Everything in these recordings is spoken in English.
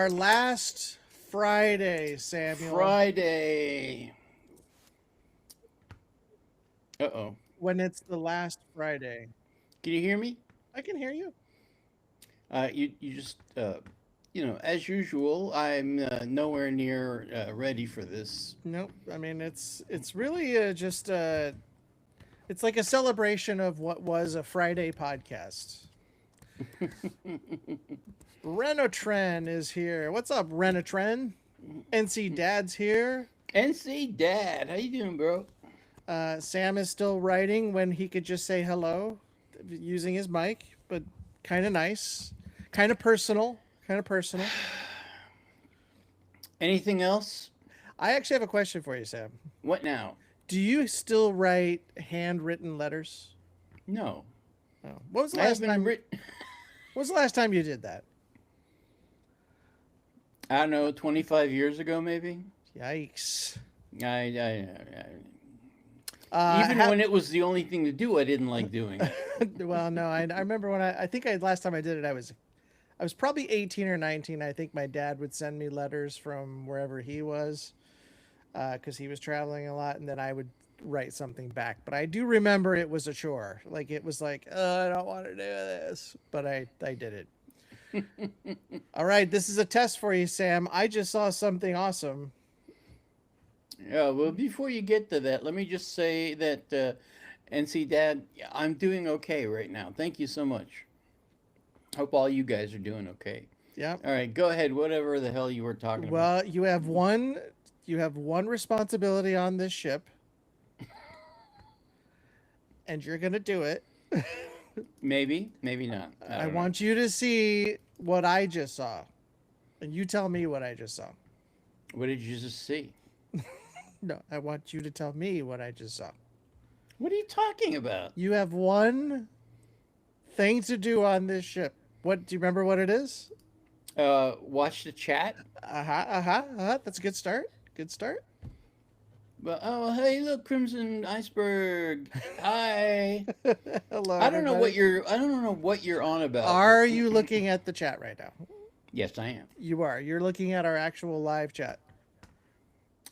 our last Friday, Samuel. Friday. Uh-oh. When it's the last Friday. Can you hear me? I can hear you. You just as usual, I'm nowhere near ready for this. Nope. I mean, it's really just it's like a celebration of what was a Friday podcast. Renotren is here. What's up, Renotren? NC Dad's here. NC Dad, how you doing, bro? Sam is still writing when he could just say hello using his mic, but kind of nice, kind of personal, kind of personal. Anything else? I actually have a question for you, Sam. What now? Do you still write handwritten letters? No, Oh. What was the I last haven't time? written. What was the last time you did that? I don't know, 25 years ago, maybe. Yikes! Even Ha- when it was the only thing to do, I didn't like doing it. well, no, I remember when I think last time I did it, I was probably 18 or 19. I think my dad would send me letters from wherever he was, because he was traveling a lot, and then I would write something back. But I do remember it was a chore. Like it was like, I don't want to do this, but I did it. All right, this is a test for you, Sam. I just saw something awesome. Yeah, well, before you get to that, let me just say that NC Dad, yeah, I'm doing okay right now. Thank you so much. Hope all you guys are doing okay. Yep. All right, go ahead. Whatever the hell you were talking about. Well, you have one responsibility on this ship, and you're gonna do it. Maybe, maybe not. I I don't know. want you to see what I just saw, and you tell me what I just saw. What did you just see? No, I want you to tell me what I just saw. What are you talking about? You have one thing to do on this ship. What do you remember what it is? Watch the chat. That's a good start. Good start. But oh, hey, look, Crimson Iceberg. Hi. Hello, I don't know what everybody. you're. I don't know what you're on about. Are you looking at the chat right now? Yes, I am. You are. You're looking at our actual live chat.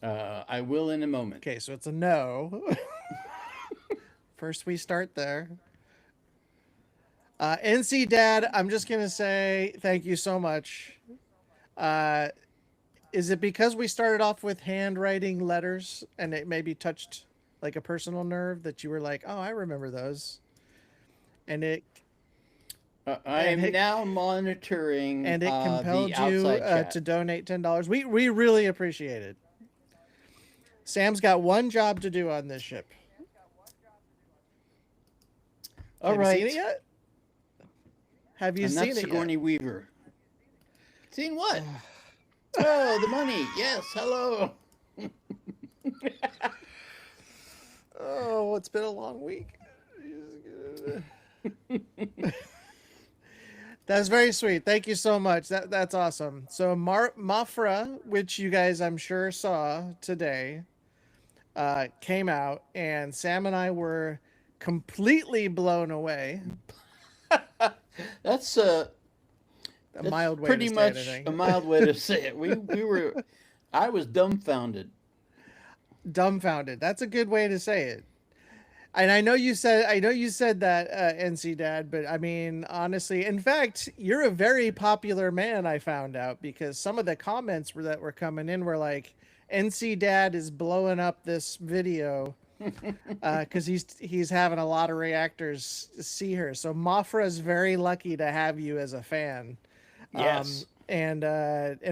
I will in a moment. Okay, so it's a no. First, we start there. NC Dad, I'm just gonna say thank you so much. Uh, is it because we started off with handwriting letters and it maybe touched like a personal nerve that you were like, oh, I remember those, and it I and am it now monitoring and it the compelled you outside to chat. donate $10? We really appreciate it. Sam's got one job to do on this ship. All Have you seen it right. yet? Have you I'm not seen it yet? Sigourney Weaver. Seen what? Oh, the money. Yes. Hello. Oh, it's been a long week. That's very sweet. Thank you so much. That's awesome. So Mafra, which you guys I'm sure saw today, came out, and Sam and I were completely blown away. that's A that's mild way to pretty say it, I much a think. mild way to say it. We were. I was dumbfounded. Dumbfounded. That's a good way to say it. And I know you said that, NC Dad, but I mean, honestly, in fact, you're a very popular man. I found out because some of the comments that were coming in were like, "NC Dad is blowing up this video because he's having a lot of reactors see her." So Mafra is very lucky to have you as a fan, Yes. and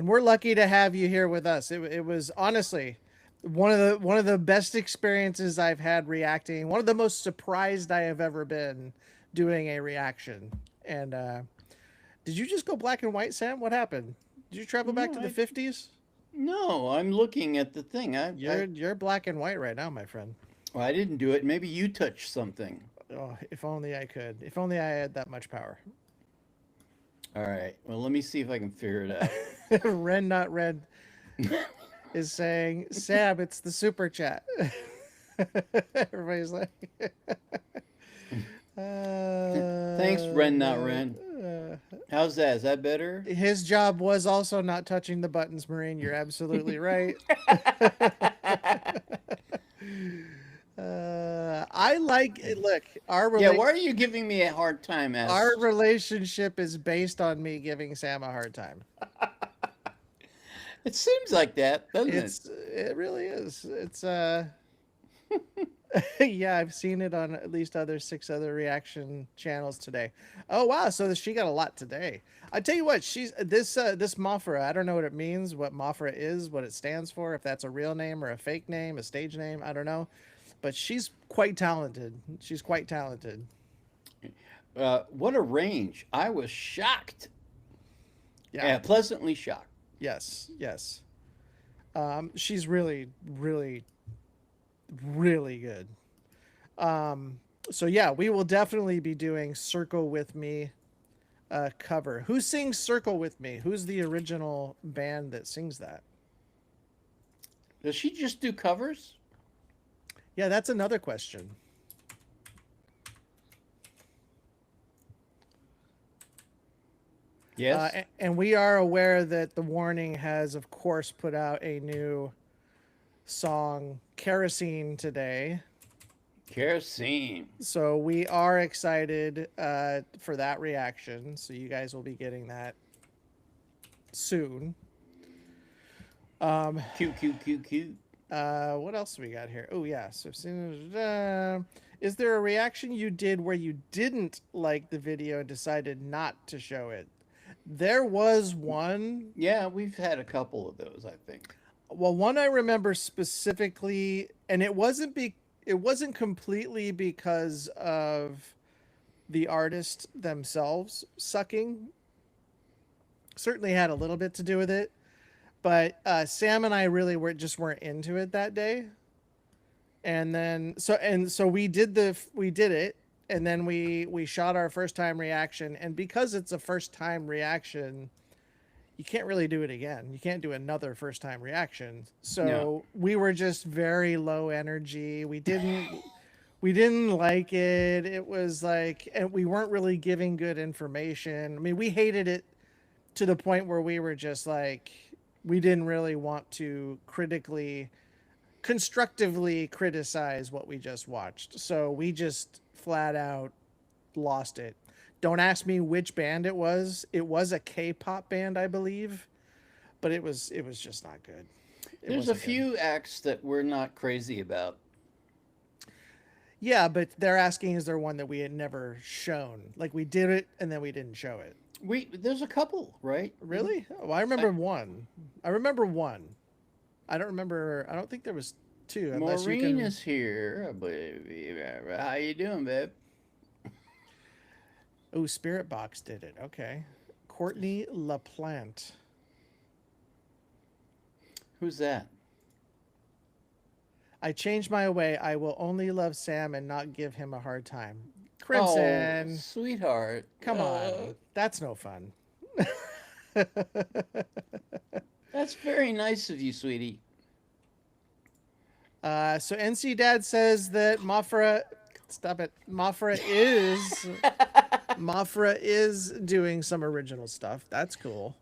we're lucky to have you here with us. It was honestly one of the best experiences I've had reacting. One of the most surprised I have ever been doing a reaction. And did you just go black and white, Sam? What happened? Did you travel back No, to the I 50s? no. I'm looking at the thing. You're black and white right now, my friend. Well, I didn't do it. Maybe you touched something. Oh, if only I could. If only I had that much power. All right. Well, let me see if I can figure it Ren not red out. is saying, Sam, it's the super chat. Everybody's like, Thanks, oh Ren, not man. Ren. How's that? Is that better? His job was also not touching the buttons, Marine. You're absolutely right. I like it. Look, Yeah, why are you giving me a hard time our as relationship is based on me giving Sam a hard time. it seems like that, doesn't it? It really is. Yeah, I've seen it on at least other six other reaction channels today. Oh wow, so she got a lot today. I tell you what, she's this Mothra. I don't know what it means, what Mothra is, what it stands for, if that's a real name or a fake name, a stage name. I don't know, but she's quite talented. She's quite talented. What a range. I was shocked. Yeah. Pleasantly shocked. Yes. Yes. She's really, really, really good. Um, so yeah, we will definitely be doing "Circle with Me" cover. Who sings "Circle with Me"? Who's the original band that sings that? Does she just do covers? Yeah, that's another question. Yes. And we are aware that the Warning has, of course, put out a new song, "Kerosene," today. Kerosene. So we are excited for that reaction. So you guys will be getting that soon. Cute, cute, cute, cute. What else we got here? Oh yeah. So is there a reaction you did where you didn't like the video and decided not to show it? There was one. Yeah, we've had a couple of those, I think. Well, one I remember specifically, and it wasn't completely because of the artist themselves sucking. Certainly had a little bit to do with it, but Sam and I really weren't into it that day. And then so we did it, and then we shot our first time reaction, and because it's a first time reaction, you can't really do it again. You can't do another first time reaction. No. So we were just very low energy. We didn't like it. It was like, and we weren't really giving good information. I mean, we hated it to the point where we were just like, we didn't really want to constructively criticize what we just watched. So we just flat out lost it. Don't ask me which band it was. It was a K-pop band, I believe, but it was just not good. It There's a wasn't good. few acts that we're not crazy about. Yeah, but they're asking, is there one that we had never shown? Like we did it and then we didn't show it. There's a couple, right? Really? Oh, I I, remember one. I remember one. I don't remember. I don't think there was two, unless you Maureen can. is here, baby. How you doing, babe? Oh, Spirit Box did it. Okay. Courtney LaPlante. Who's that? I changed my way. I will only love Sam and not give him a hard time. Oh, Crimson, sweetheart. come on. That's no fun. That's very nice of you, sweetie. So NC Dad says that Mafra, stop it. Mafra is doing some original stuff. That's cool.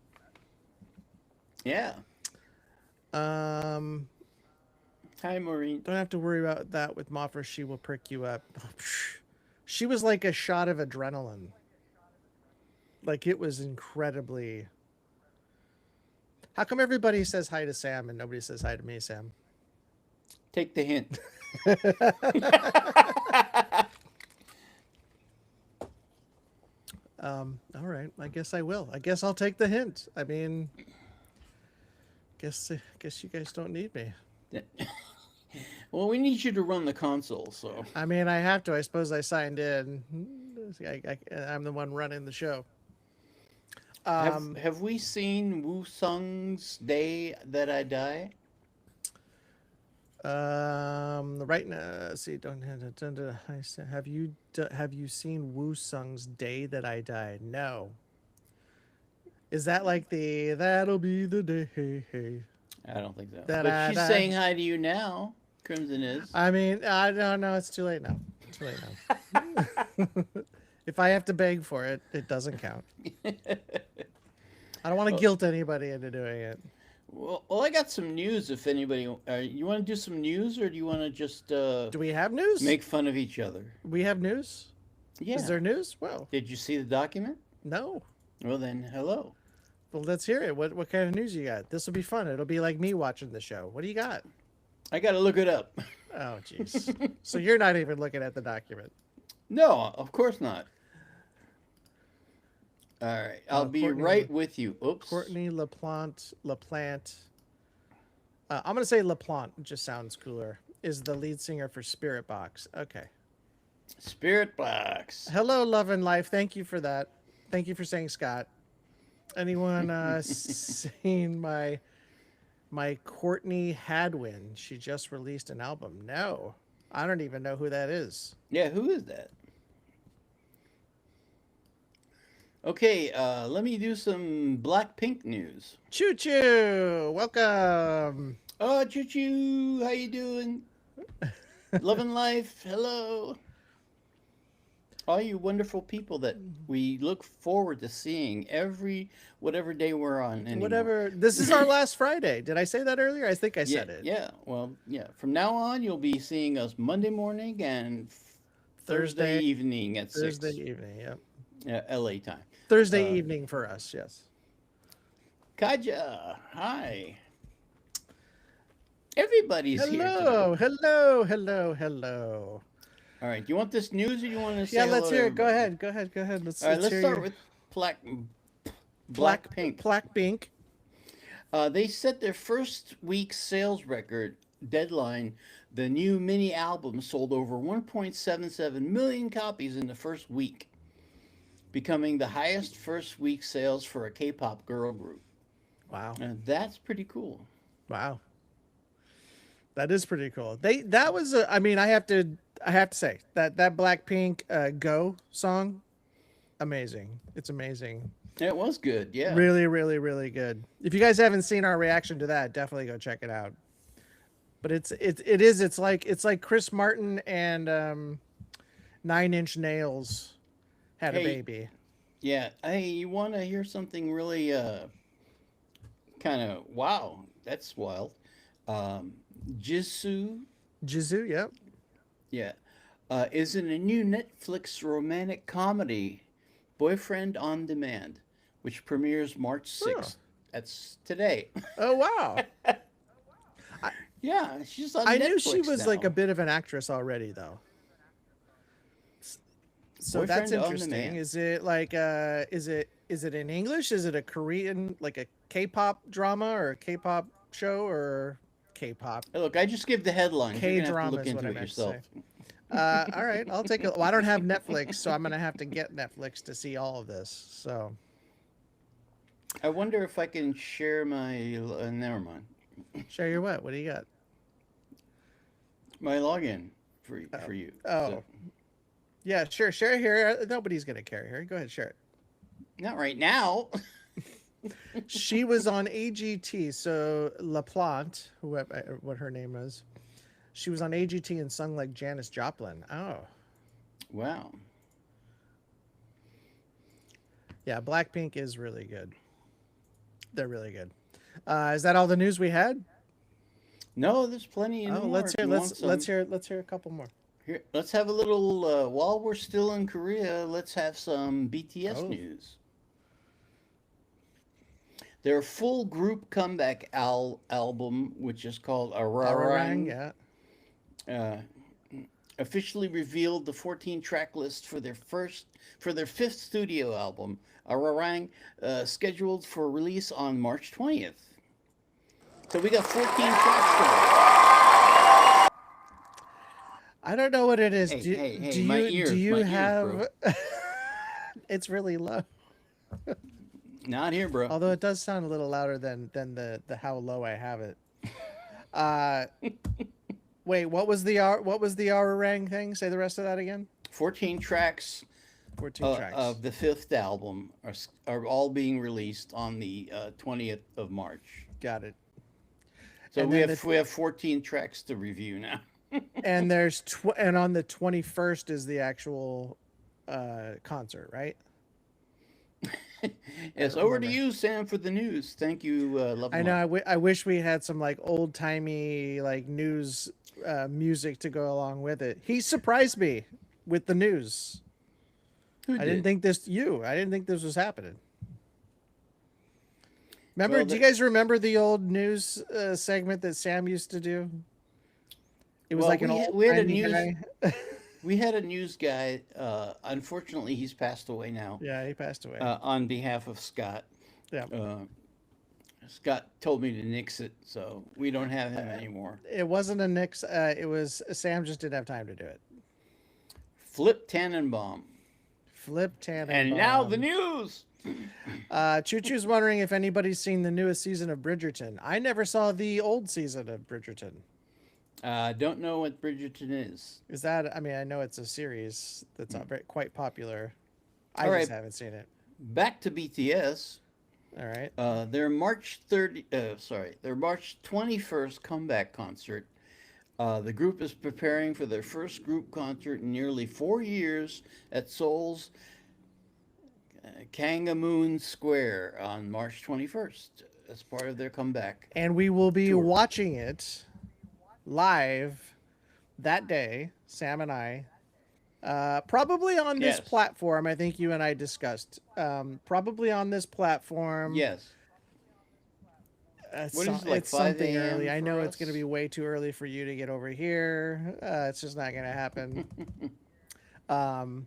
Yeah. Um, Hi, Maureen. don't have to worry about that with Mafra. She will perk you up. She was like a shot of adrenaline. Like it was incredibly. How come everybody says hi to Sam and nobody says hi to me, Sam? Take the hint. All right. I guess I will. I guess I'll take the hint. I mean, guess you guys don't need me. Well, we need you to run the console, so. I mean, I have to. I suppose I signed in. I'm the one running the show. Have we seen Wu Sung's Day That I Die? Right now, let's see. Have you seen Wu Sung's Day That I Die? No. Is that like the that'll be the day? Hey, hey, I don't think so. that But I she's die? saying hi to you now. Crimson is. I mean, I don't know. It's too late now. Too late now. If I have to beg for it, it doesn't count. I don't want to well, guilt anybody into doing it. I got some news. If anybody, you want to do some news, or do you want to just Do we have news? make fun of each other? We have news? Is Yeah. there news? Well, Did you see the document? no. Well, then, hello. Well, let's hear it. What kind of news you got? This will be fun. It'll be like me watching the show. What do you got? I got to look it up. Oh, jeez. So you're not even looking at the document. No, of course not. All right, I'll be Courtney right with you. Oops. Courtney LaPlante. I'm gonna say LaPlante. It just sounds cooler. Is the lead singer for Spirit Box? Okay. Spirit Box. Hello, love and life. Thank you for that. Thank you for saying Scott. Anyone seen my Courtney Hadwin? She just released an album. No, I don't even know who that is. Yeah, who is that? Okay, let me do some Blackpink news. Choo choo. Welcome. Oh, choo choo, how you doing? Loving life, hello. All you wonderful people that we look forward to seeing every whatever day we're on anymore. Whatever. This is our last Friday. Did I say that earlier? I think I Yeah, said it. yeah. Well, yeah. From now on, you'll be seeing us Monday morning and Thursday Thursday. evening at Thursday 6, evening. Yep. LA time. Thursday Uh, evening for us. Yes. Kaja, hi. Everybody's here tonight. Hello. Hello. Hello. Hello. All right. Do you want this news, or do you want to say Yeah. hello Let's to hear it. Go everybody? ahead. Go ahead. Go ahead. All right. Let's Let's hear start your with Black black Blackpink. Blackpink. They set their first week sales record deadline. The new mini album sold over 1.77 million copies in the first week, becoming the highest first week sales for a K-pop girl group. Wow. And that's pretty cool. Wow. That is pretty cool. That was I mean, I have to say that Blackpink Go song, amazing. It's amazing. It was good, yeah. Really, really, really good. If you guys haven't seen our reaction to that, definitely go check it out. But it's like Chris Martin and 9 Inch Nails had a Hey, baby. yeah. Hey, you want to hear something really kind of wow? That's wild. Um, Jisoo, Jizu, yep. yeah, is in a new Netflix romantic comedy, Boyfriend on Demand, which premieres March Oh, 6th. That's today. oh wow. Yeah, she's on I knew she Netflix was like a now. bit of an actress already though. So that's Boyfriend on interesting. Demand. Is it like is it in English? Is it a Korean like a K-pop drama or a K-pop show or K-pop Hey, look, I just give the headlines. You're gonna have to K-drama look is what into I it meant to yourself. say. All right, I'll take it. Well, I don't have Netflix, so I'm gonna have to get Netflix to see all of this. So I wonder if I can share my. Never mind. share your what? What do you got? My login Oh, for you. So oh yeah, sure. Share here. Nobody's gonna care here. Go ahead, share it. not right now. She was on AGT. So LaPlante, whoever what her name is, she was on AGT and sung like Janis Joplin. Oh, Wow. yeah. Blackpink is really good. They're really good. Is that all the news we had? No, there's plenty Oh, more. let's If hear you want some, let's hear a couple more. here, let's have a little. While we're still in Korea, let's have some BTS Oh, news. Their full group comeback album, which is called Ararang, Ararang, yeah. uh, officially revealed the 14 track list for their fifth studio album, Ararang, scheduled for release on March 20th. So we got 14 tracks I don't know what it is. today. Do Hey, do you do you my ears, bro. have? It's really low. Not here, bro. Although it does sound a little louder than the how low I have it. Uh, wait, what was the Ararang thing? Say the rest of that again. 14 tracks 14 tracks. of the fifth album are all being released on the 20th of March. Got it. So And then the we have 14 tracks to review now. and there's and on the 21st is the actual concert, right? I Yes, don't over to remember. you, Sam, for the news. Thank you, Love I and know. Life. I wish we had some like old timey like news music to go along with it. He surprised me with the news. Who I didn't did? think this you. I didn't think this was happening. Remember? Well, Do the, you guys remember the old news segment that Sam used to do? It was well, like an old we had a timey news guy. we had a news guy. Unfortunately, he's passed away now. Yeah, he passed away. On behalf of Scott, Yeah, uh, Scott told me to nix it, so we don't have him anymore. it wasn't a Nix. It was Sam just didn't have time to do it. Flip Tannenbaum, Flip and now the Tannenbaum. news. Choo Choo's wondering if anybody's seen the newest season of Bridgerton. I never saw the old season of Bridgerton. Don't know what Bridgerton is. Is that? I mean, I know it's a series that's quite popular. I All just right, haven't seen it. back to BTS. All right. Their their March 21st comeback concert. The group is preparing for their first group concert in nearly 4 years at Seoul's Kangamoon Square on March 21st as part of their comeback And we will be tour. watching it live that day, Sam and I. Probably on this Yes, platform. I think you and I discussed. Probably on this platform. yes. What is it, like It's 5 something early. a.m. I for know it's going to us? be way too early for you to get over here. It's just not going to happen. Um,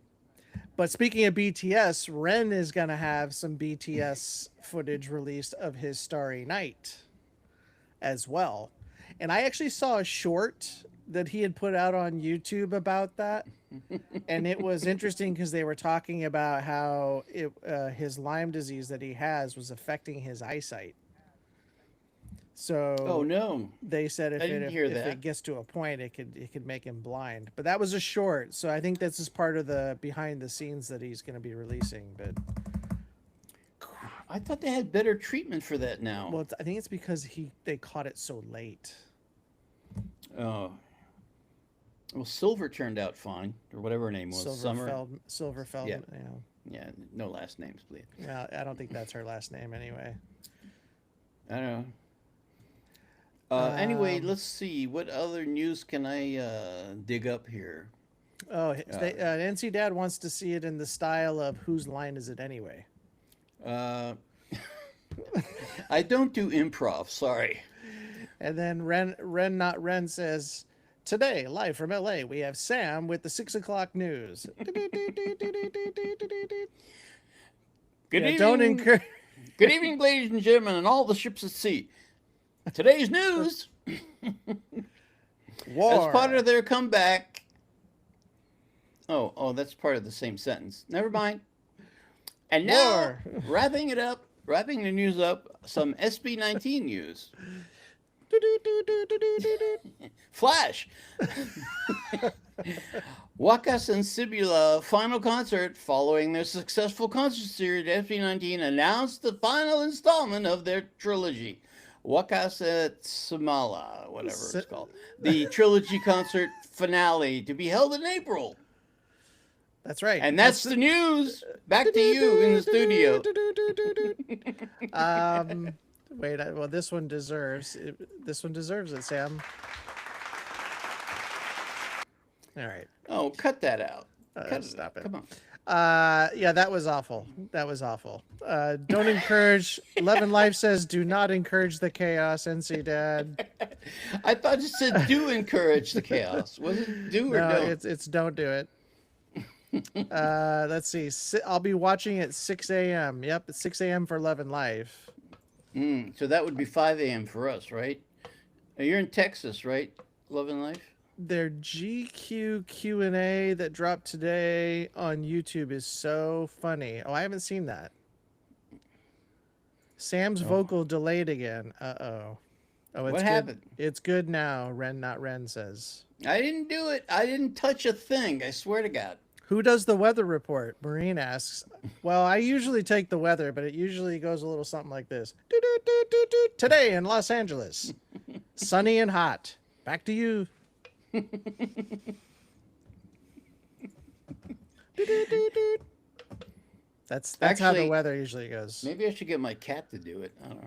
but speaking of BTS, Ren is going to have some BTS footage released of his Starry Night as well. And I actually saw a short that he had put out on YouTube about that. And it was interesting because they were talking about how his Lyme disease that he has was affecting his eyesight. Oh So no, they said I didn't hear if it that. gets to a point, it could make him blind. But that was a short, so I think this is part of the behind the scenes that he's going to be releasing. But I thought they had better treatment for that now. well, I think it's because they caught it so late. Oh, well, Silver turned out fine, or whatever her name was. Summer. Silverfeld. Yeah, yeah. No last names, please. Well, I don't think that's her last name anyway. I don't know. Anyway, Um, let's see. What other news can I dig up here? Uh, NC Dad wants to see it in the style of whose line is it anyway? uh, I don't do improv. Sorry. And then Ren not Ren says, "Today, live from LA, we have Sam with the 6 o'clock news." Good Yeah, don't evening. encourage Good evening, ladies and gentlemen, and all the ships at sea. Today's news, as part war. of their comeback. Oh, that's part of the same sentence. Never mind. And now, War. wrapping the news up, some SB19 news. Flash. Wakas and Sibula final concert following their successful concert series SB19 announced the final installment of their trilogy. Wakas at Samala, whatever it's called. The trilogy concert finale to be held in April. That's right. And that's the news. Back to you in the studio. um wait, well this one deserves it, Sam. All right. Oh, cut that out. Cut it Stop out. it. Come on. Yeah, that was awful. That was awful. Don't encourage. Love and Life says, "Do not encourage the chaos." NC Dad. I thought you said do encourage the chaos. Was it do or No, don't? it's don't do it. Let's see. I'll be watching at 6 a.m. Yep, it's 6 a.m. for Love and Life. So that would be 5 a.m. for us, right? You're in Texas, right? Love and Life? Their GQ Q&A that dropped today on YouTube is so funny. Oh, I haven't seen that. Sam's Oh. vocal delayed again. Uh-oh. Oh, it's What good. happened? It's good now, Ren not Ren says. I didn't do it. I didn't touch a thing. I swear to God. Who does the weather report? Marine asks. Well, I usually take the weather, but it usually goes a little something like this. Today in Los Angeles. Sunny and hot. Back to you. Do-do-do-do. That's how the Actually, weather usually goes. maybe I should get my cat to do it. I don't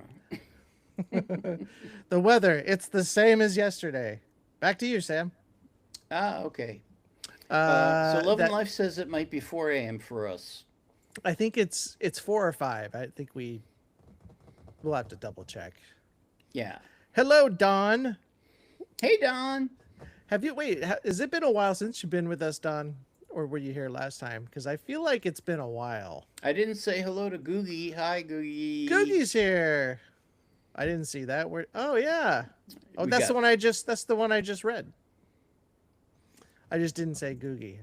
know. The weather, it's the same as yesterday. Back to you, Sam. Ah, okay. So Love and That Life says it might be 4 a.m. for us. I think it's 4 or 5. I think we'll have to double check. Yeah. Hello, Don. Hey, Don. Have you has it been a while since you've been with us, Don? Or were you here last time? Because I feel like it's been a while. I didn't say hello to Googie. Hi, Googie. Googie's here. I didn't see that. Where? Oh yeah. Oh, We that's the got one I just. That's the one I just read. I just didn't say Googie.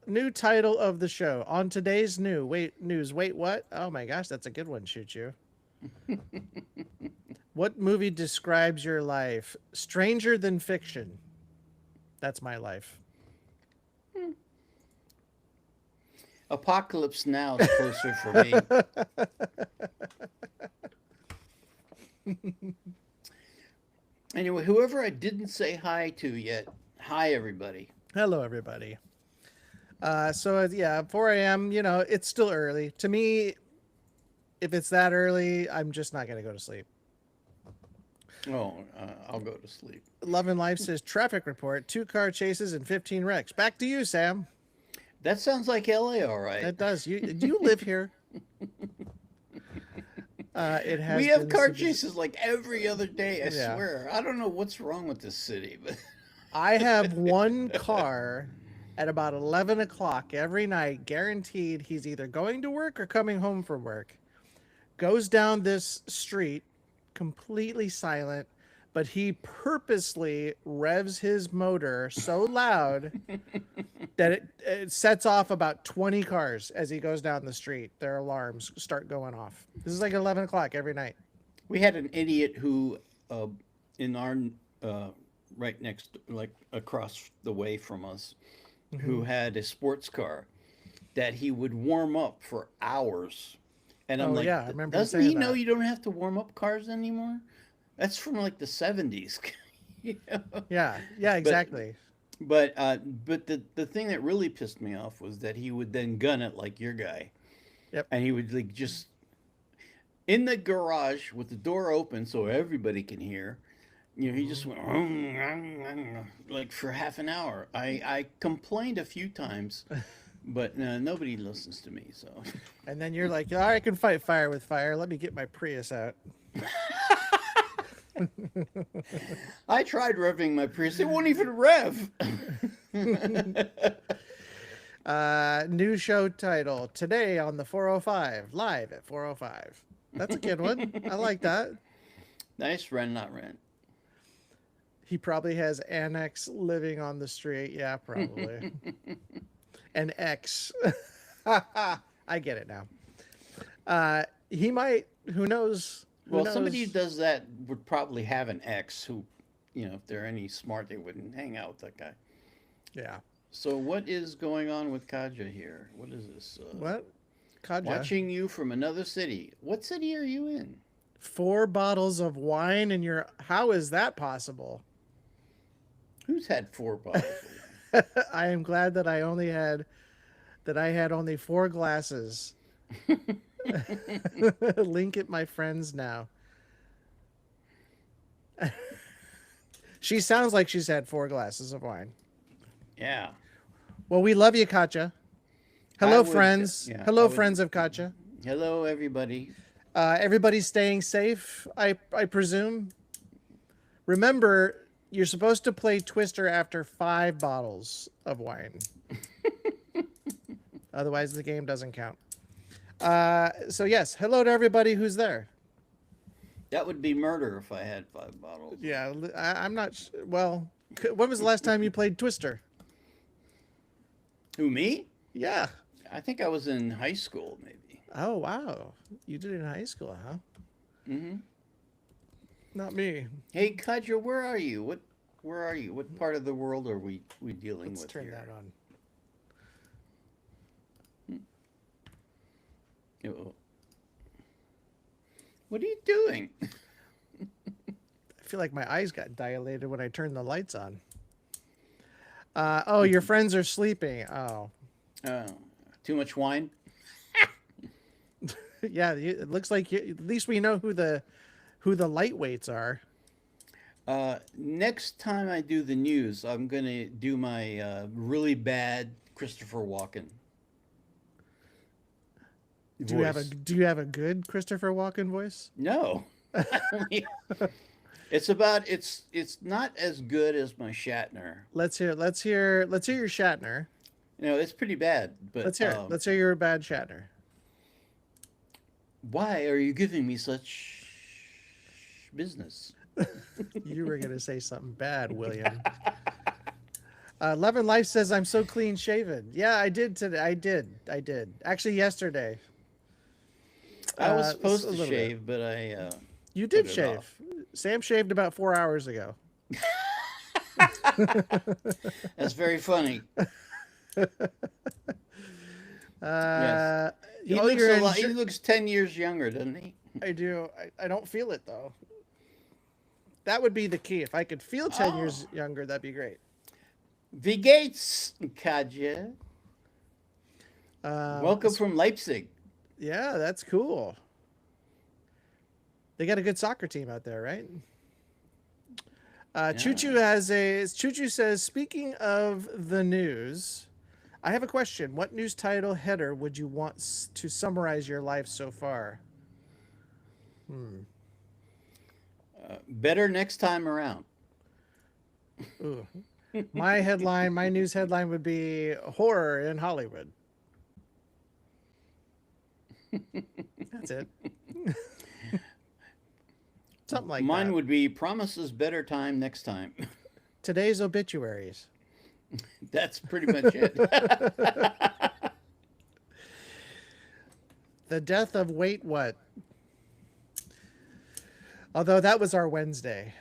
New title of the show on today's news. Wait, what? Oh my gosh, that's a good one. Shoot you. What movie describes your life? Stranger than fiction. That's my life. Apocalypse Now is closer for me. Anyway, whoever I didn't say hi to yet, hi, everybody. Hello, everybody. Yeah, 4 a.m. You know, it's still early to me. If it's that early, I'm just not gonna go to sleep. Oh, I'll go to sleep. Love and Life says traffic report: 2 car chases and 15 wrecks. Back to you, Sam. That sounds like LA, all right. That does. Do you live here? It has. We have been car severe- chases like every other day, I Yeah. swear. I don't know what's wrong with this city, but I have one car at about 11 o'clock every night, guaranteed he's either going to work or coming home from work. Goes down this street, completely silent, but he purposely revs his motor so loud that it sets off about 20 cars as he goes down the street. Their alarms start going off. This is like 11 o'clock every night. we had an idiot who, in our, uh, right next, like across the way from us, who had a sports car that he would warm up for hours. And I'm Oh, like, yeah, I remember you doesn't saying he know that. you don't have to warm up cars anymore? That's from like the 70s. You know? Yeah, yeah, exactly. But the thing that really pissed me off was that he would then gun it like your guy, Yep. and he would like just in the garage with the door open so everybody can hear. You know, he just went like for half an hour. I complained a few times, but nobody listens to me. So And then you're like, all right, I can fight fire with fire. Let me get my Prius out. I tried revving my Prius. It won't even rev. New show title today on the 405, live at 405. That's a good one. I like that. Nice rent, not rent. He probably has Annex living on the street. Yeah, probably. An X. I get it now. He might. Who knows? Who Well, knows? somebody who does that would probably have an ex who, you know, if they're any smart, they wouldn't hang out with that guy. Yeah. So what is going on with Kaja here? What is this? What? Kaja. Watching you from another city. What city are you in? 4 bottles of wine in your. How is that possible? Who's had 4 bottles? I am glad that I had only 4 glasses. Link it, my friends, now. She sounds like she's had 4 glasses of wine. Yeah. Well, we love you, Katja. Hello, would, friends. yeah, Hello, I would- friends of Katja. Hello, everybody. Everybody's staying safe, I presume. Remember, you're supposed to play Twister after 5 bottles of wine. Otherwise, the game doesn't count. So yes, hello to everybody who's there. That would be murder if I had 5 bottles. Yeah, I'm not. Well, when was the last time you played Twister? Who, me? Yeah. I think I was in high school, maybe. Oh wow, you did it in high school, huh? Mm-hmm. Not me. Hey, Kaja, where are you? Where are you? What part of the world are we dealing Let's with turn here? that on. Oh. What are you doing? I feel like my eyes got dilated when I turned the lights on. Oh, your friends are sleeping. Oh, Uh, Too much wine. yeah. It looks like at least we know who the lightweights are. Next time I do the news, I'm gonna do my really bad Christopher Walken voice. Do you have a good Christopher Walken voice? No, it's not as good as my Shatner. Let's hear your Shatner. You know, it's pretty bad. But Let's hear it. Let's hear your bad Shatner. why are you giving me such business? You were gonna say something bad, William. Love and Life says I'm so clean shaven. Yeah, I did today. I did. Actually, yesterday. I was A supposed to little bit. shave, but I You put did it off. shave. Sam shaved about 4 hours ago. That's very funny. Yes, uh, he oh, looks you're a in. lot. He looks 10 years younger, doesn't he? I do. I don't feel it though. That would be the key. If I could feel 10 years Oh, younger, that'd be great. V Gates, Kaja. Um, Welcome from Leipzig. yeah, that's cool. They got a good soccer team out there, right? Choo Yeah. Choo has a. Choo Choo says, speaking of the news, I have a question. What news title header would you want to summarize your life so far? Hmm. Better next time around. Ooh. My news headline would be horror in Hollywood. That's it. Something like Mine that. would be promises better time next time. Today's obituaries. That's pretty much it. The death of wait what? Although that was our Wednesday.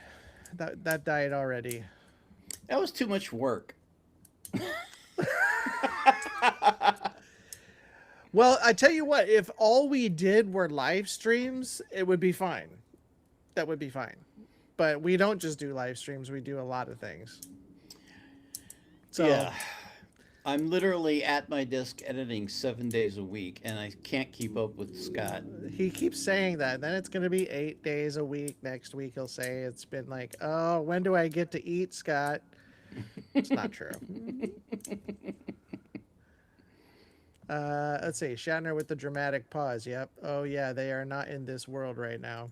That died already. That was too much work. Well, I tell you what, if all we did were live streams, it would be fine. That would be fine. But we don't just do live streams, we do a lot of things. So Yeah. I'm literally at my desk editing 7 days a week, and I can't keep up with Scott. he keeps saying that. Then it's going to be 8 days a week. Next week, he'll say it's been like, oh, when do I get to eat, Scott? It's not true. Let's see. Shatner with the dramatic pause. Yep. Oh, yeah. They are not in this world right now.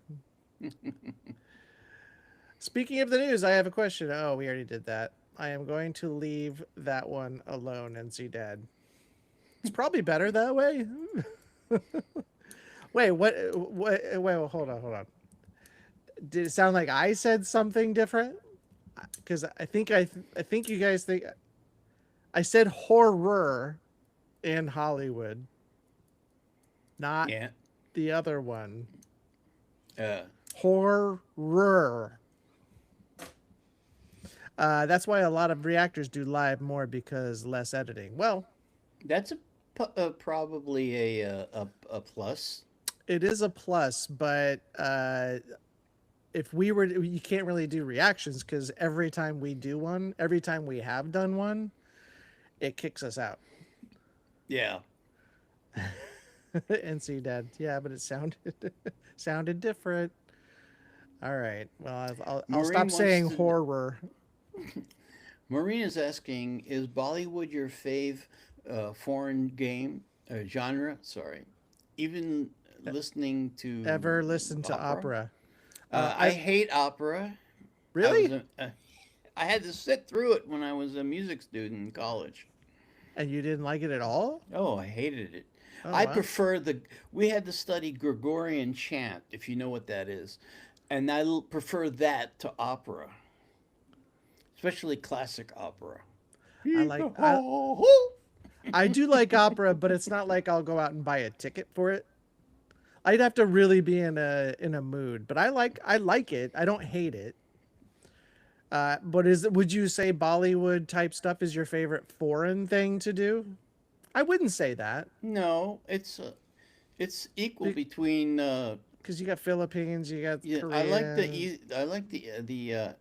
Speaking of the news, I have a question. Oh, we already did that. I am going to leave that one alone and see Dad. It's probably better that way. Wait, what? Wait, well, hold on. Did it sound like I said something different? Because I think you guys think I said horror in Hollywood, not Yeah. the other one. Uh, Horror. That's why a lot of reactors do live more because less editing. Well, that's probably a plus. it is a plus, but if we were, you can't really do reactions because every time we do one, every time we have done one, it kicks us out. Yeah. NC Dad, yeah, but it sounded sounded different. All right, well, I'll Maureen stop wants saying to. horror. Maureen is asking: is Bollywood your fave foreign game genre? Sorry, even listening to Ever listen to opera. opera? I I've hate opera. I was really, I had to sit through it when I was a music student in college. and you didn't like it at all? Oh, I hated it. Oh I wow. prefer the. We had to study Gregorian chant, if you know what that is, and prefer that to opera, especially classic opera. I like I do like opera, but it's not like I'll go out and buy a ticket for it. I'd have to really be in a mood, but I like it. I don't hate it. But is would you say Bollywood type stuff is your favorite foreign thing to do? I wouldn't say that No, it's equal between. because you got Philippines, you got Yeah, Korean. I like the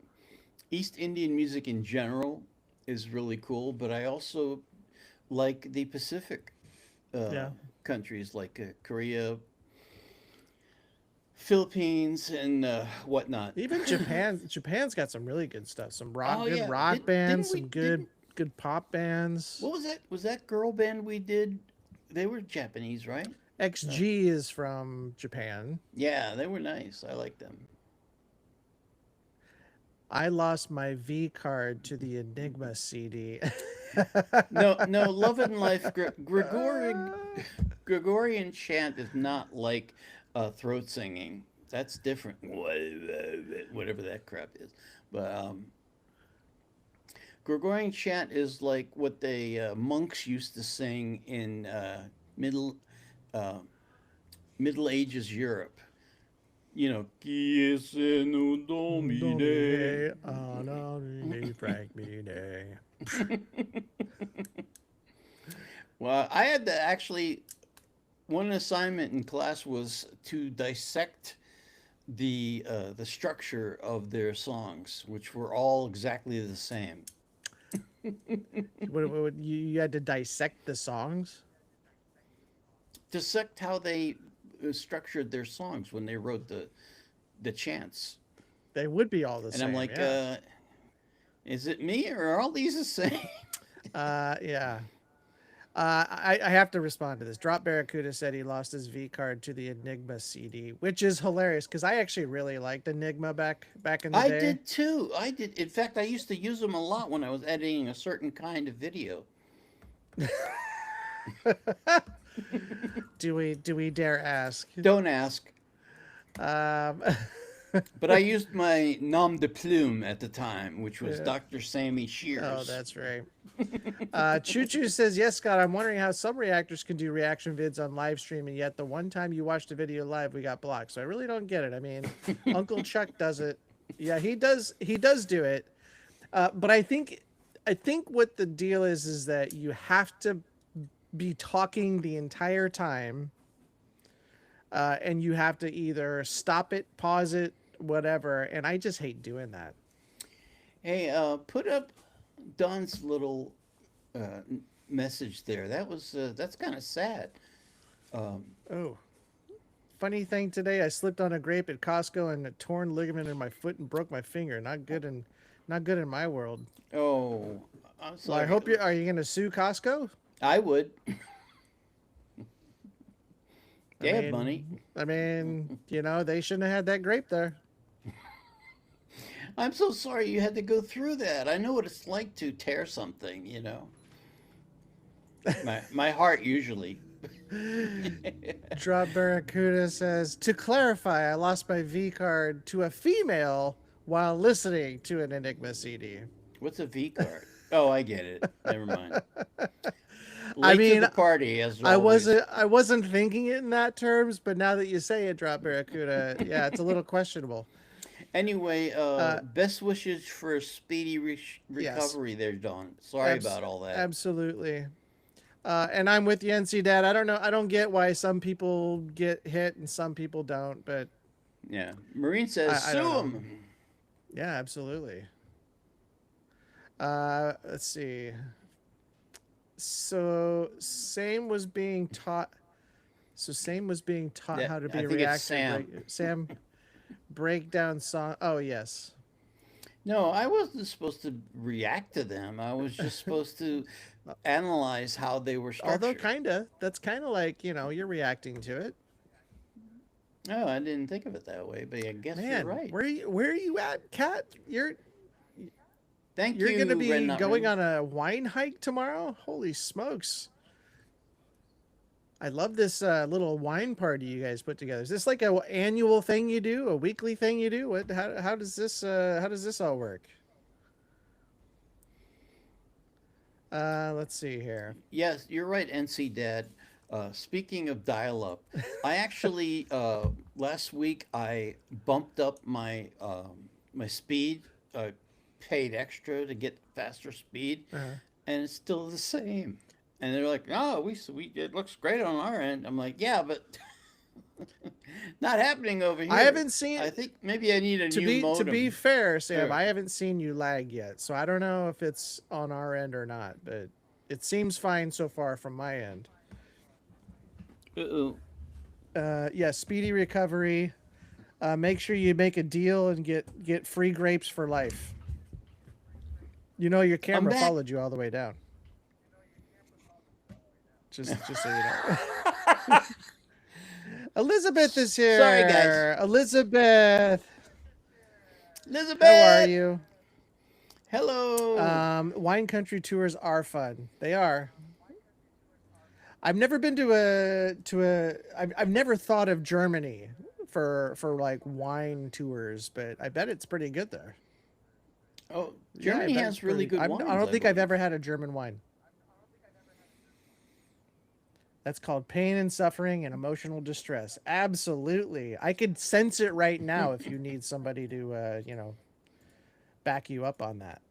East Indian music in general. is really cool, but I also like the Pacific uh, Yeah. countries like Korea, Philippines, and whatnot. Even Japan. Japan's got some really good stuff. Some Oh good yeah, rock bands. didn't Some we didn't good pop bands. what was that? Was that girl band we did? They were Japanese, right? Uh, XG is from Japan. yeah, they were nice. I like them. I lost my V card to the Enigma CD. No, no, Love and Life. Gregorian chant is not like throat singing. That's different. Whatever that crap is. But Gregorian chant is like what the monks used to sing in middle uh, Middle Ages Europe. You know, Qui esse nous domine. Domine, Anamine, Frank Mine. Well, I had to actually one assignment in class was to dissect the structure of their songs, which were all exactly the same. You had to dissect the songs? Dissect how they structured their songs when they wrote the chants, They would be all the and I'm same, like, yeah. is it me or are all these the same? Yeah. I have to respond to this. Drop Barracuda said he lost his V card to the Enigma CD, which is hilarious because I actually really liked Enigma back in the I day. did too. I did. In fact, I used to use them a lot when I was editing a certain kind of video. Do we dare ask? Don't ask. Um, But I used my nom de plume at the time, which was yeah. Dr. Sammy Oh, Shears. that's right. Choo Choo says, yes, Scott, I'm wondering how some reactors can do reaction vids on live stream, and yet the one time you watched the video live, we got blocked. So I really don't get it. I mean, Uncle Chuck does it. Yeah, he does do it. But I think what the deal is that you have to be talking the entire time, and you have to either stop it, pause it, whatever. And I just hate doing that. Hey, put up Don's little message there. That's kind of sad. Um, Oh, funny thing today, I slipped on a grape at Costco and a torn ligament in my foot and broke my finger. Not good in my world. oh, I'm Well, I sorry. hope are you gonna sue Costco? I would. I They have money. mean, they shouldn't have had that grape there. I'm so sorry you had to go through that. I know what it's like to tear something. My heart usually. Drop Barracuda says, to clarify, I lost my V card to a female while listening to an Enigma CD. What's a V card? Oh, I get it. Never mind. I Late to mean, the party as I always. wasn't I wasn't thinking it in that terms, but now that you say it, Drop Barracuda, yeah, it's a little questionable. Anyway, Uh, best wishes for a speedy yes, recovery there, Don. Sorry about all that. absolutely. And I'm with you, NC Dad. I don't know. I don't get why some people get hit and some people don't, but Yeah. Marine says, I don't sue know. him. Yeah, absolutely. Let's see. So Same was being taught. So Same was being taught That how to I be a think it's reactor. Sam. Sam breakdown song. Oh yes. No, I wasn't supposed to react to them. I was just supposed to analyze how they were Although structured. kinda, that's kind of like you're reacting to it. Oh, I didn't think of it that way, but I guess you're Man, right. where are you at, Kat? Thank You're gonna you, Ren be Not going Ren. on a wine hike tomorrow? Holy smokes! I love this little wine party you guys put together. Is this like a annual thing you do, a weekly thing you do? What? How does this all work? Let's see here. Yes, you're right, NC Dad. Speaking of dial-up, I actually last week I bumped up my speed. Paid extra to get faster speed, Uh, and it's still the same. And they're like, "Oh, we it looks great on our end." I'm like, "Yeah, but Not happening over I here. haven't seen I think maybe I need a new to be modem. fair, Sam, Or, I haven't seen you lag yet, so I don't know if it's on our end or not, but it seems fine so far from my end. uh-oh. Yeah, speedy recovery. Make sure you make a deal and get free grapes for life. You know your I'm camera back. followed you all the way down. Just so you know. Elizabeth is Sorry, guys. here. Elizabeth, how are Elizabeth! you? Hello! Wine country tours are fun. They are. I've never been I've never thought of Germany for like wine tours, but I bet it's pretty good there. Oh, Yeah, I Germany bet it's has really pretty. good I wines, don't I think I've believe. ever had a German wine. That's called pain and suffering and emotional distress. Absolutely, I could sense it right now. If you need somebody to, back you up on that.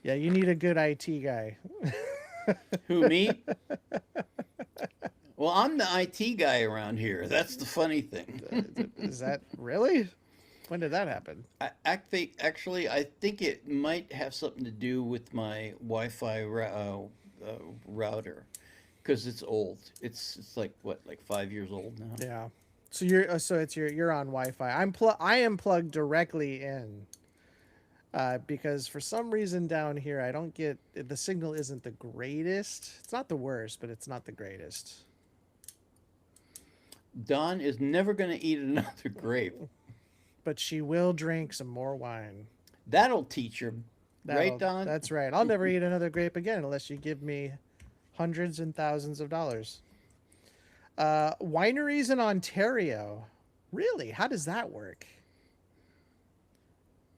Yeah, you need a good IT guy. Who, me? Well, I'm the IT guy around here. That's the funny thing. Is that really? When did that happen? Actually, I think it might have something to do with my Wi-Fi router because it's old. It's like what, like 5 years old now. Yeah. So it's you're on Wi-Fi. I am plugged directly in. Because for some reason down here I don't get the signal isn't the greatest. It's not the worst, but it's not the greatest. Don is never going to eat another grape. But she will drink some more wine. That'll teach her, right, Don? That's right. I'll never eat another grape again unless you give me hundreds and thousands of dollars. Wineries in Ontario. Really? How does that work?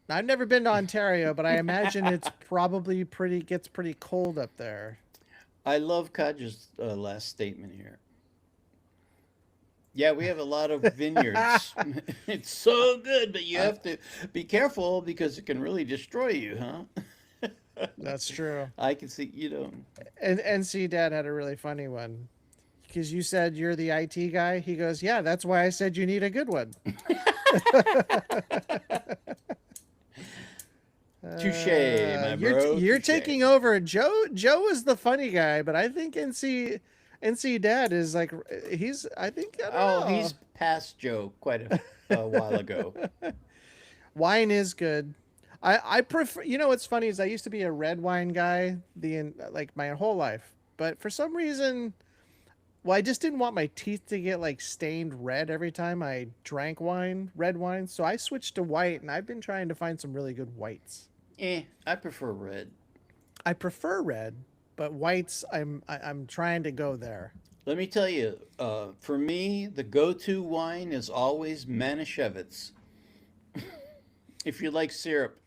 I've never been to Ontario, but I imagine it's probably pretty gets pretty cold up there. I love Kaja's last statement here. Yeah, we have a lot of vineyards. It's so good, but you Uh, have to be careful because it can really destroy you, huh? that's true. I can see, you know. And NC Dad had a really funny one because you said you're the IT guy. He goes, "Yeah, that's why I said you need a good one." Touche, my bro. You're Touche. taking over. Joe is the funny guy, but I think NC Dad is like he's. I think I don't Oh, know. he's past Joe quite a while ago. Wine is good. I prefer. You know what's funny is I used to be a red wine guy like my whole life, but for some reason, well, I just didn't want my teeth to get like stained red every time I drank red wine. So I switched to white, and I've been trying to find some really good whites. I prefer red. I prefer red, but whites I'm trying to go there. Let me tell you, for me, the go-to wine is always Manischewitz. If you like syrup,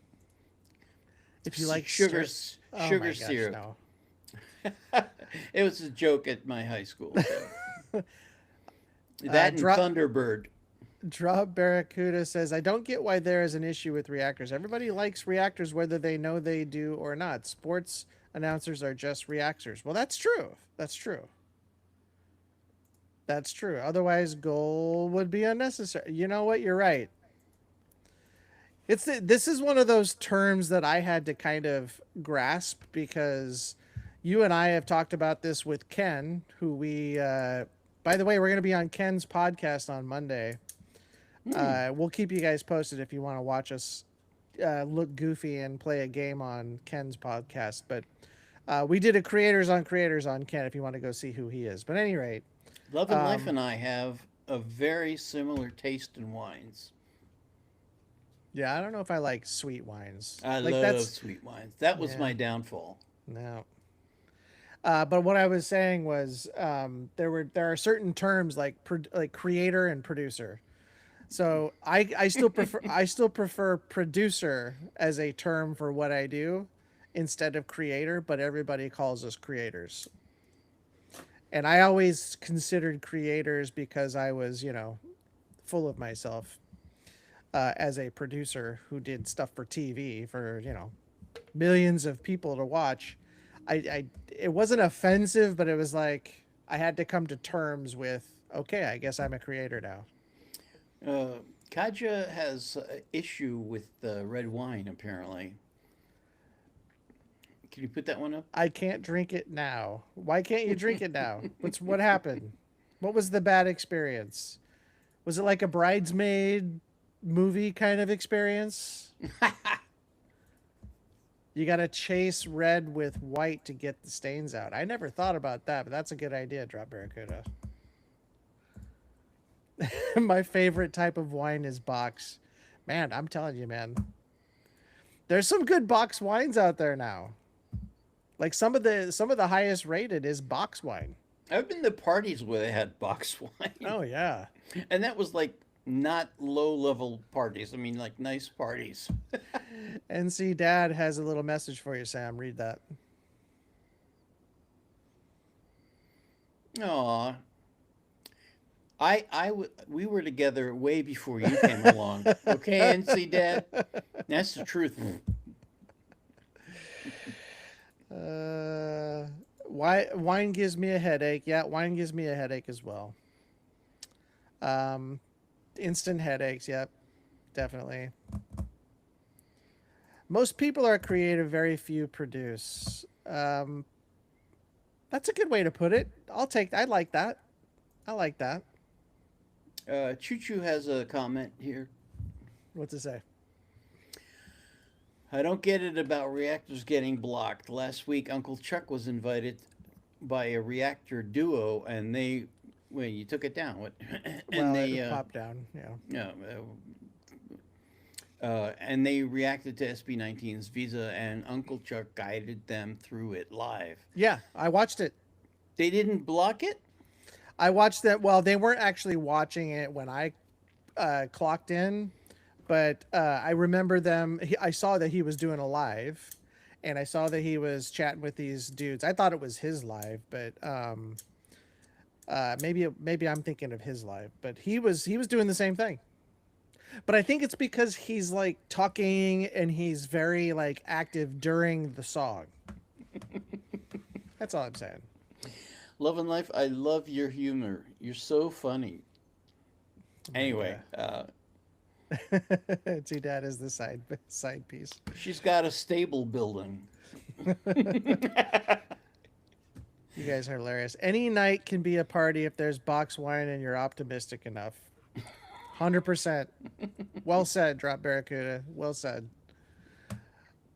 If you like sugar, stir, oh sugar my gosh, syrup. no. It was a joke at my high school. So. That and Drop Thunderbird. Drop Barracuda says, I don't get why there is an issue with reactors. Everybody likes reactors whether they know they do or not. Sports announcers are just reactors. Well, that's true. That's true. That's true. Otherwise, goal would be unnecessary. You know what? You're right. This is one of those terms that I had to kind of grasp because you and I have talked about this with Ken, who by the way, we're going to be on Ken's podcast on Monday. Hmm. We'll keep you guys posted if you want to watch us look goofy and play a game on Ken's podcast. But we did a creators on Ken if you want to go see who he is. But at any rate, Love and Life um, and I have a very similar taste in wines. yeah, I don't know if I like sweet wines. I Like love that's sweet wines. That was yeah, my downfall. no. But what I was saying was there are certain terms like creator and producer. So I still prefer producer as a term for what I do instead of creator, but everybody calls us creators. And I always considered creators because I was, full of myself as a producer who did stuff for TV for, millions of people to watch. I it wasn't offensive, but it was like I had to come to terms with, okay, I guess I'm a creator now. Uh, Kaja has issue with red wine, apparently. Can you put that one up? I can't drink it now. Why can't you drink it now? What happened? What was the bad experience? Was it like a bridesmaid movie kind of experience? You got to chase red with white to get the stains out. I never thought about that, but that's a good idea, Drop Barracuda. My favorite type of wine is box. Man, I'm telling you, man. There's some good box wines out there now. Like some of the highest rated is box wine. I've been to parties where they had box wine, Oh yeah. and that was like not low level parties. I mean, like nice parties. NC Dad has a little message for you, Sam. Read that. Aw, we were together way before you came along. Okay, NC Dad, that's the truth. Why wine gives me a headache? Yeah, wine gives me a headache as well. Um, instant headaches. Yep, definitely. Most people are creative. Very few produce. That's a good way to put it. I'll take. I like that. I like that. Choo Choo has a comment here. What to say? I don't get it about reactors getting blocked. Last week, Uncle Chuck was invited by a reactor duo, and well, you took it down. What? and Well, they, it popped down. Yeah. no, and they reacted to SB19's visa, and Uncle Chuck guided them through it live. Yeah, I watched it. They didn't block it. I watched that. Well, they weren't actually watching it when I clocked in, but I remember them. I saw that he was doing a live, and I saw that he was chatting with these dudes. I thought it was his live, but maybe I'm thinking of his live. But he was doing the same thing. But I think it's because he's like talking and he's very like active during the song. That's all I'm saying. Love and Life, I love your humor. You're so funny. Anyway, See, Dad is the side piece. she's got a stable building. You guys are hilarious. Any night can be a party if there's box wine and you're optimistic enough. 100%. Well said, Drop Barracuda. Well said.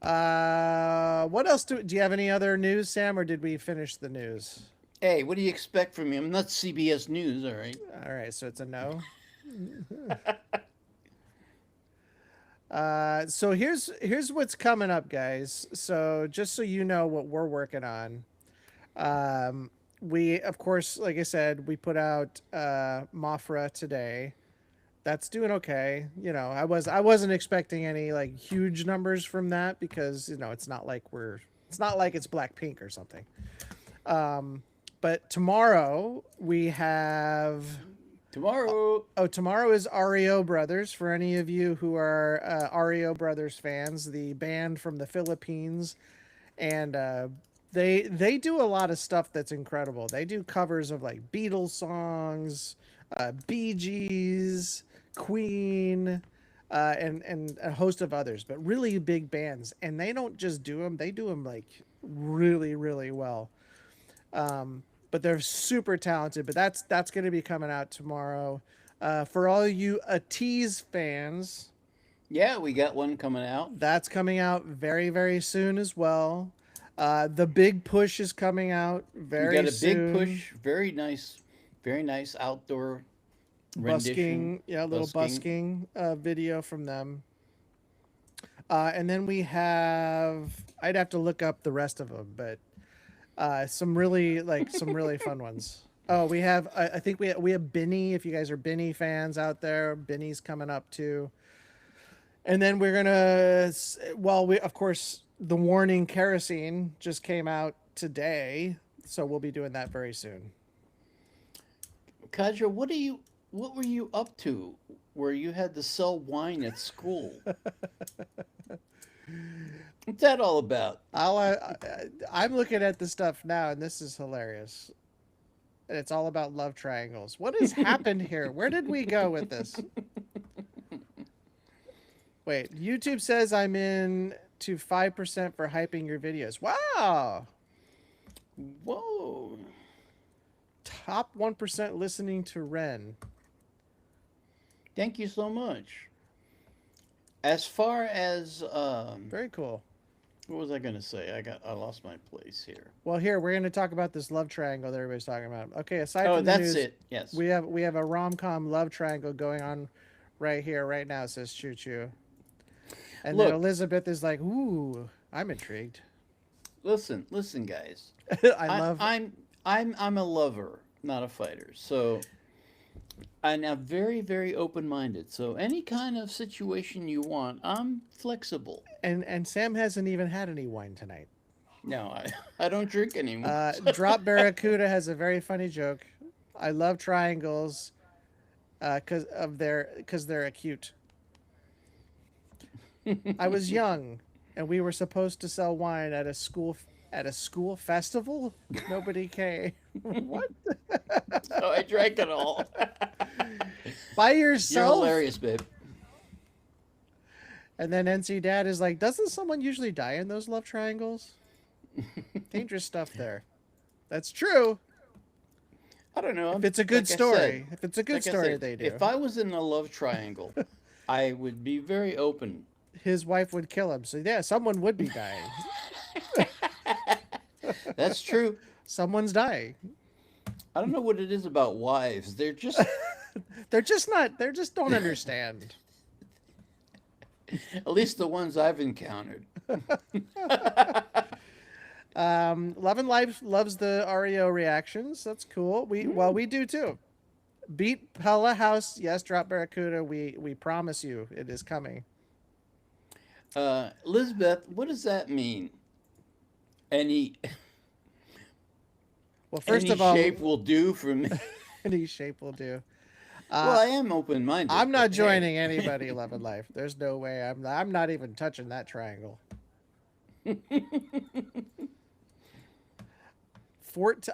What else do you have any other news, Sam, or did we finish the news? Hey, what do you expect from me? I'm not CBS News, all right? All right, so it's a no. So here's what's coming up, guys. So just so you know what we're working on. We of course, like I said, we put out Mafra today. That's doing okay. I wasn't expecting any like huge numbers from that because it's not like it's Blackpink or something. But tomorrow we have Tomorrow. tomorrow is REO Brothers. For any of you who are REO Brothers fans, the band from the Philippines, and they do a lot of stuff that's incredible. They do covers of like Beatles songs, Bee Gees, Queen, and a host of others, but really big bands. And they don't just do them; they do them like really, really well. But they're super talented. But that's going to be coming out tomorrow. For all you Ateez fans, Yeah, we got one coming out. that's coming out very, very soon as well. The Big Push is coming out We very got a big soon. push. Very nice outdoor rendition. Busking, yeah, a little busking video from them. And then I'd have to look up the rest of them, but some really fun ones. Oh, I think we have Benny. If you guys are Benny fans out there, Benny's coming up too. And then we're gonna, well, we of course the Warning Kerosene just came out today, so we'll be doing that very soon. Kaja, what were you up to where you had to sell wine at school? What's that all about? I'm looking at the stuff now, and this is hilarious. and it's all about love triangles. What has happened here? Where did we go with this? Wait, YouTube says I'm in to 5% for hyping your videos. Wow. Whoa. Top 1% listening to Ren. Thank you so much. As far as Very cool. what was I gonna say? I lost my place here. Well, here we're going to talk about this love triangle that everybody's talking about. Okay, aside Oh, from the that's news, it. Yes. we have a rom com love triangle going on right here, right now. Says Choo Choo, and then Look, Elizabeth is like, "Ooh, I'm intrigued." listen, guys. I I, love. I'm I'm a lover, not a fighter. So and I'm very, very open minded. So any kind of situation you want, I'm flexible. And Sam hasn't even had any wine tonight. No, I don't drink anymore. Drop Barracuda has a very funny joke. I love triangles, because they're acute. I was young, and we were supposed to sell wine at a school festival. Nobody came. What? So I drank it all. By You're yourself? hilarious, babe. And then NC Dad is like, doesn't someone usually die in those love triangles? Dangerous stuff there. That's true. I don't know. If it's a good Like I story. said, If it's a good like I story, said, they do. if I was in a love triangle, I would be very open. His wife would kill him. So yeah, someone would be dying. That's true. Someone's dying. I don't know what it is about wives. They're just They're just not. They just don't understand. at least the ones I've encountered. Love and Life loves the Oreo reactions. That's cool. We do too. Beat Pella House. Yes, Drop Barracuda. We promise you it is coming. Elizabeth, what does that mean? Any Well, first any of all, shape will do for me. any shape will do. Well, I am open minded. I'm not joining anybody Love and Life. There's no way. I'm not even touching that triangle.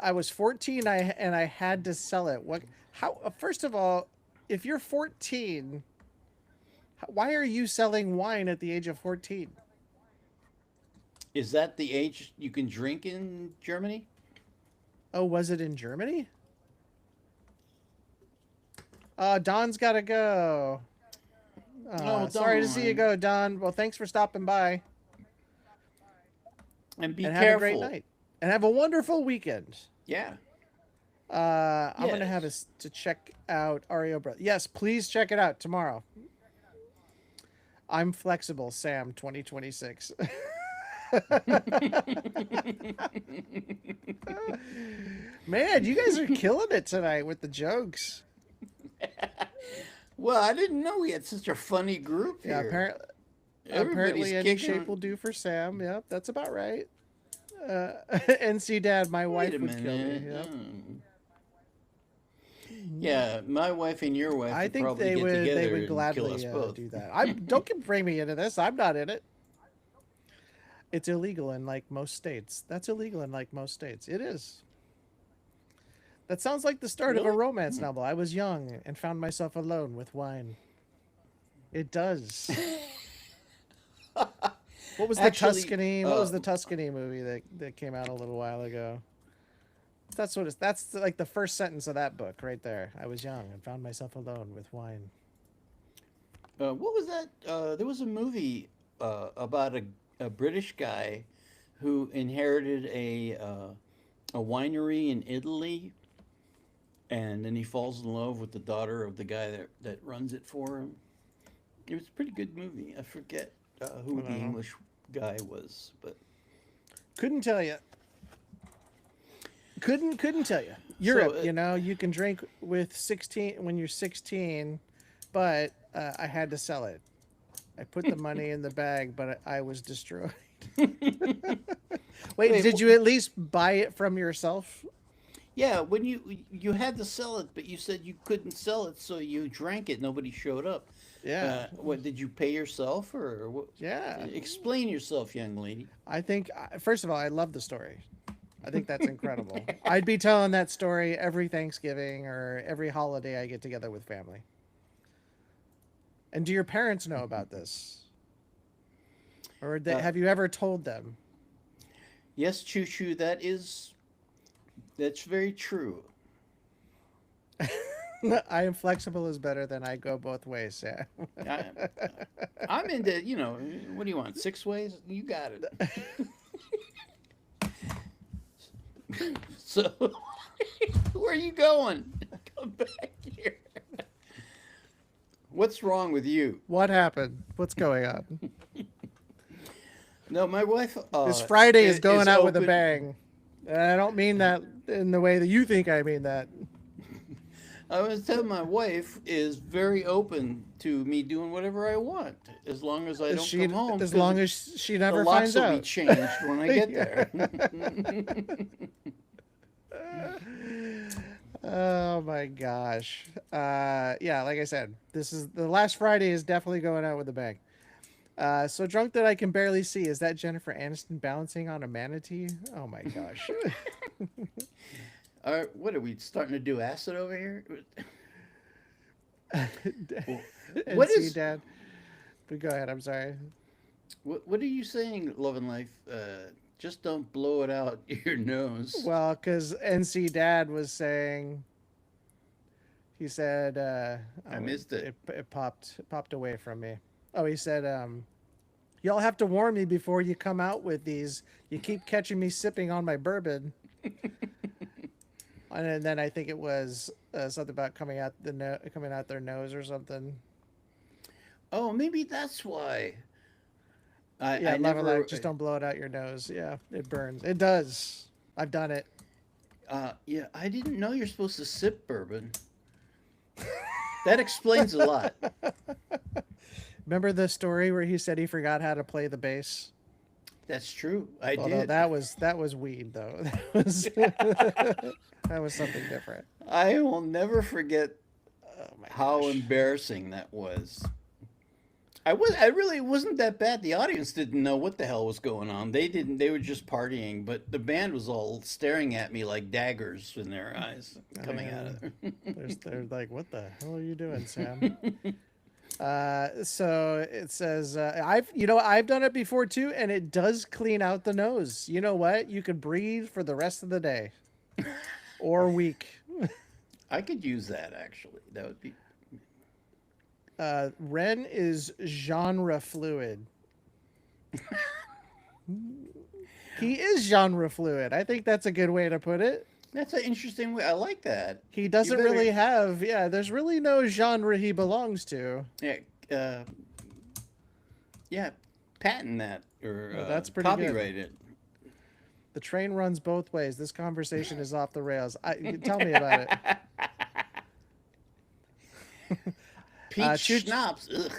I was 14. And I had to sell it. What? How? First of all, if you're 14, why are you selling wine at the age of 14? Is that the age you can drink in Germany? Oh, was it in Germany? Don's got to go. Oh, Sorry to see you Dawn. go, Don. Well, thanks for stopping by. And be And careful. have a great night. And have a wonderful weekend. Yeah. I'm gonna have Yes. to check out Ario Brothers. Yes, please check it out tomorrow. I'm flexible, Sam 2026. Man, you guys are killing it tonight with the jokes. Well, I didn't know we had such a funny group Yeah, here. apparently Everybody's any kicking. shape will do for Sam. Yep, that's about right. NC Dad, my Wait wife a would kill me. minute. Yep. Yeah, my wife and your wife I would think probably they get would together they would and kill us gladly both. do that. I don't bring me into this. I'm not in it. It's illegal in like most states. That's illegal in like most states. It is. That sounds like the start of a Really? romance novel. I was young and found myself alone with wine. It does. What was the Actually, Tuscany? What was the Tuscany movie that came out a little while ago? That's like the first sentence of that book right there. I was young and found myself alone with wine. What was that? There was a movie about a British guy who inherited a winery in Italy, and then he falls in love with the daughter of the guy that runs it for him. It was a pretty good movie. I forget who the English guy was, but Couldn't tell you. Couldn't tell you. Europe, So, you know, you can drink with 16 when you're 16, but I had to sell it. I put the money in the bag, but I was destroyed. Wait, did you at least buy it from yourself? yeah, when you had to sell it, but you said you couldn't sell it, so you drank it. Nobody showed up. Yeah. What did you pay yourself, or what? Yeah. Explain yourself, young lady. I think first of all, I love the story. I think that's incredible. I'd be telling that story every Thanksgiving or every holiday I get together with family. And do your parents know about this? Or uh, have you ever told them? yes, Choo Choo, that's very true. I am flexible is better than I go both ways, Sam. I, I'm into, what do you want? 6 ways? You got it. So, where are you going? Come back here. What's wrong with you? What happened? What's going on? No, my wife This Friday is going is out with a open. bang. And I don't mean that in the way that you think I mean that. I was telling my wife is very open to me doing whatever I want as long as I don't She, come home as because long as she the never locks finds will be out. changed when I get there. Oh my gosh. Yeah, like I said, this is the last Friday is definitely going out with a bang. So drunk that I can barely see. Is that Jennifer Aniston balancing on a manatee? Oh my gosh. What are we starting to do? Acid over here? And What see, is? Dad. But go ahead. I'm sorry. What are you saying, Love and Life? Just don't blow it out your nose. Well, because NC Dad was saying, he said, I oh, missed it. it popped away from me. Oh, he said, y'all have to warn me before you come out with these. You keep catching me sipping on my bourbon. And then I think it was something about coming out their nose or something. Oh, maybe that's why. Yeah, I love and never. life. Just don't blow it out your nose. Yeah, it burns. It does. I've done it. Yeah, I didn't know you're supposed to sip bourbon. That explains a lot. Remember the story where he said he forgot how to play the bass? That's true. I Although did. that was weed though. That was that was something different. I will never forget Oh my how gosh. embarrassing that was. I really wasn't that bad. The audience didn't know what the hell was going on. They didn't. They were just partying, but the band was all staring at me like daggers in their eyes coming out of They're like, what the hell are you doing, Sam? there. So it says I've done it before too, and it does clean out the nose. You know what? You can breathe for the rest of the day or week. I could use that actually. That would be. Ren is genre fluid. He is genre fluid. I think that's a good way to put it. That's an interesting way. I like that. He You doesn't better. really have, yeah, there's really no genre he belongs to. Yeah. Yeah. Patent that or Well, that's pretty good. copyright it. The train runs both ways. This conversation is off the rails. Tell me about it. Peach Chooch. schnapps. Ugh.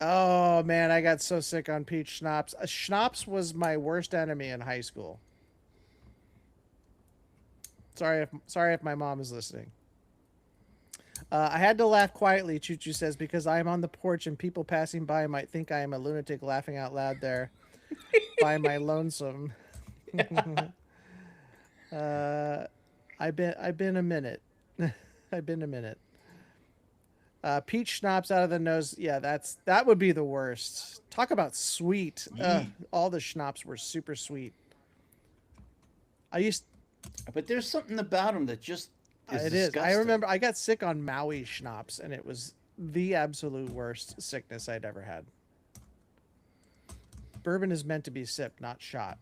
Oh man, I got so sick on peach schnapps. Schnapps was my worst enemy in high school. Sorry if my mom is listening. I had to laugh quietly, Choo Choo says, because I am on the porch and people passing by might think I am a lunatic laughing out loud there by my lonesome. uh, I've been a minute. I've been a minute. Peach schnapps out of the nose. Yeah, that would be the worst. Talk about sweet. All the schnapps were super sweet. I used. But there's something about them that just is It is. I disgusting. remember I got sick on Maui schnapps, and it was the absolute worst sickness I'd ever had. Bourbon is meant to be sipped, not shot.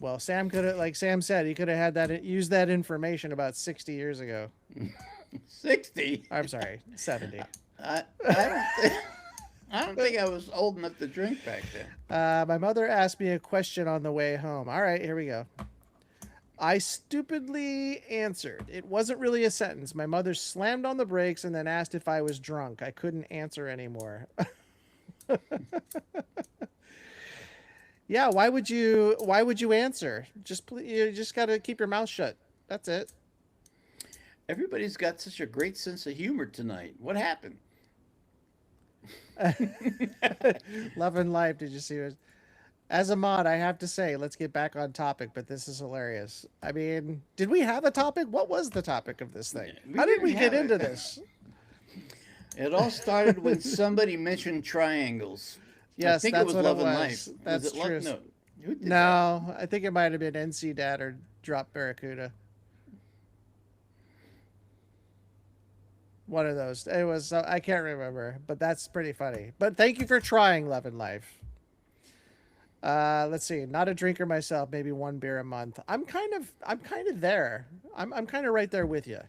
Well, Sam could have, like Sam said, he could have had that used that information about 60 years ago. 60. I'm sorry, 70. I don't think. I don't think I was old enough to drink back then. My mother asked me a question on the way home. All right, here we go. I stupidly answered. It wasn't really a sentence. My mother slammed on the brakes and then asked if I was drunk. I couldn't answer anymore. Yeah, why would you answer? You just got to keep your mouth shut. That's it. Everybody's got such a great sense of humor tonight. What happened? Love and life. Did you see it? As a mod, I have to say, let's get back on topic, but this is hilarious. I mean, did we have a topic? What was the topic of this thing? We How did didn't we get have into it. this? It all started when somebody mentioned triangles. I Yes, think it that's was what it Love and Life. was. Was That's it Love? true. No. Who did that? No, I think it might have been NC Dad or Drop Barracuda. One of those. It was, I can't remember, but that's pretty funny. But thank you for trying Love and Life. Let's see. Not a drinker myself, maybe one beer a month. I'm kind of there. I'm kind of right there with you.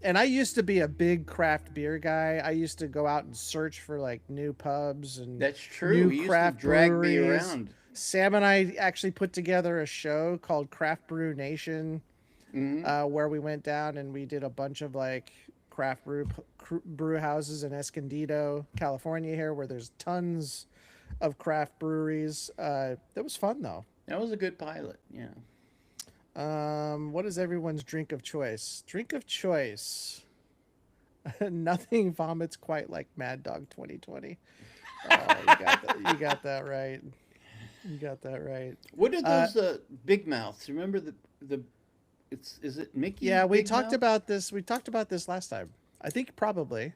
And I used to be a big craft beer guy. I used to go out and search for like new pubs and That's true. new He used to craft drag me breweries. around. Sam and I actually put together a show called Craft Brew Nation, Hmm. where we went down and we did a bunch of like brew houses in Escondido, California, here, where there's tons of craft breweries. That was fun though. That was a good pilot. Yeah. What is everyone's drink of choice? Drink of choice. Nothing vomits quite like Mad Dog 2020. You got that right. You got that right. What are Uh, those big mouths? Remember the it's is it Mickey's yeah, we Big talked Mouth? about this. We talked about this last time. I think probably.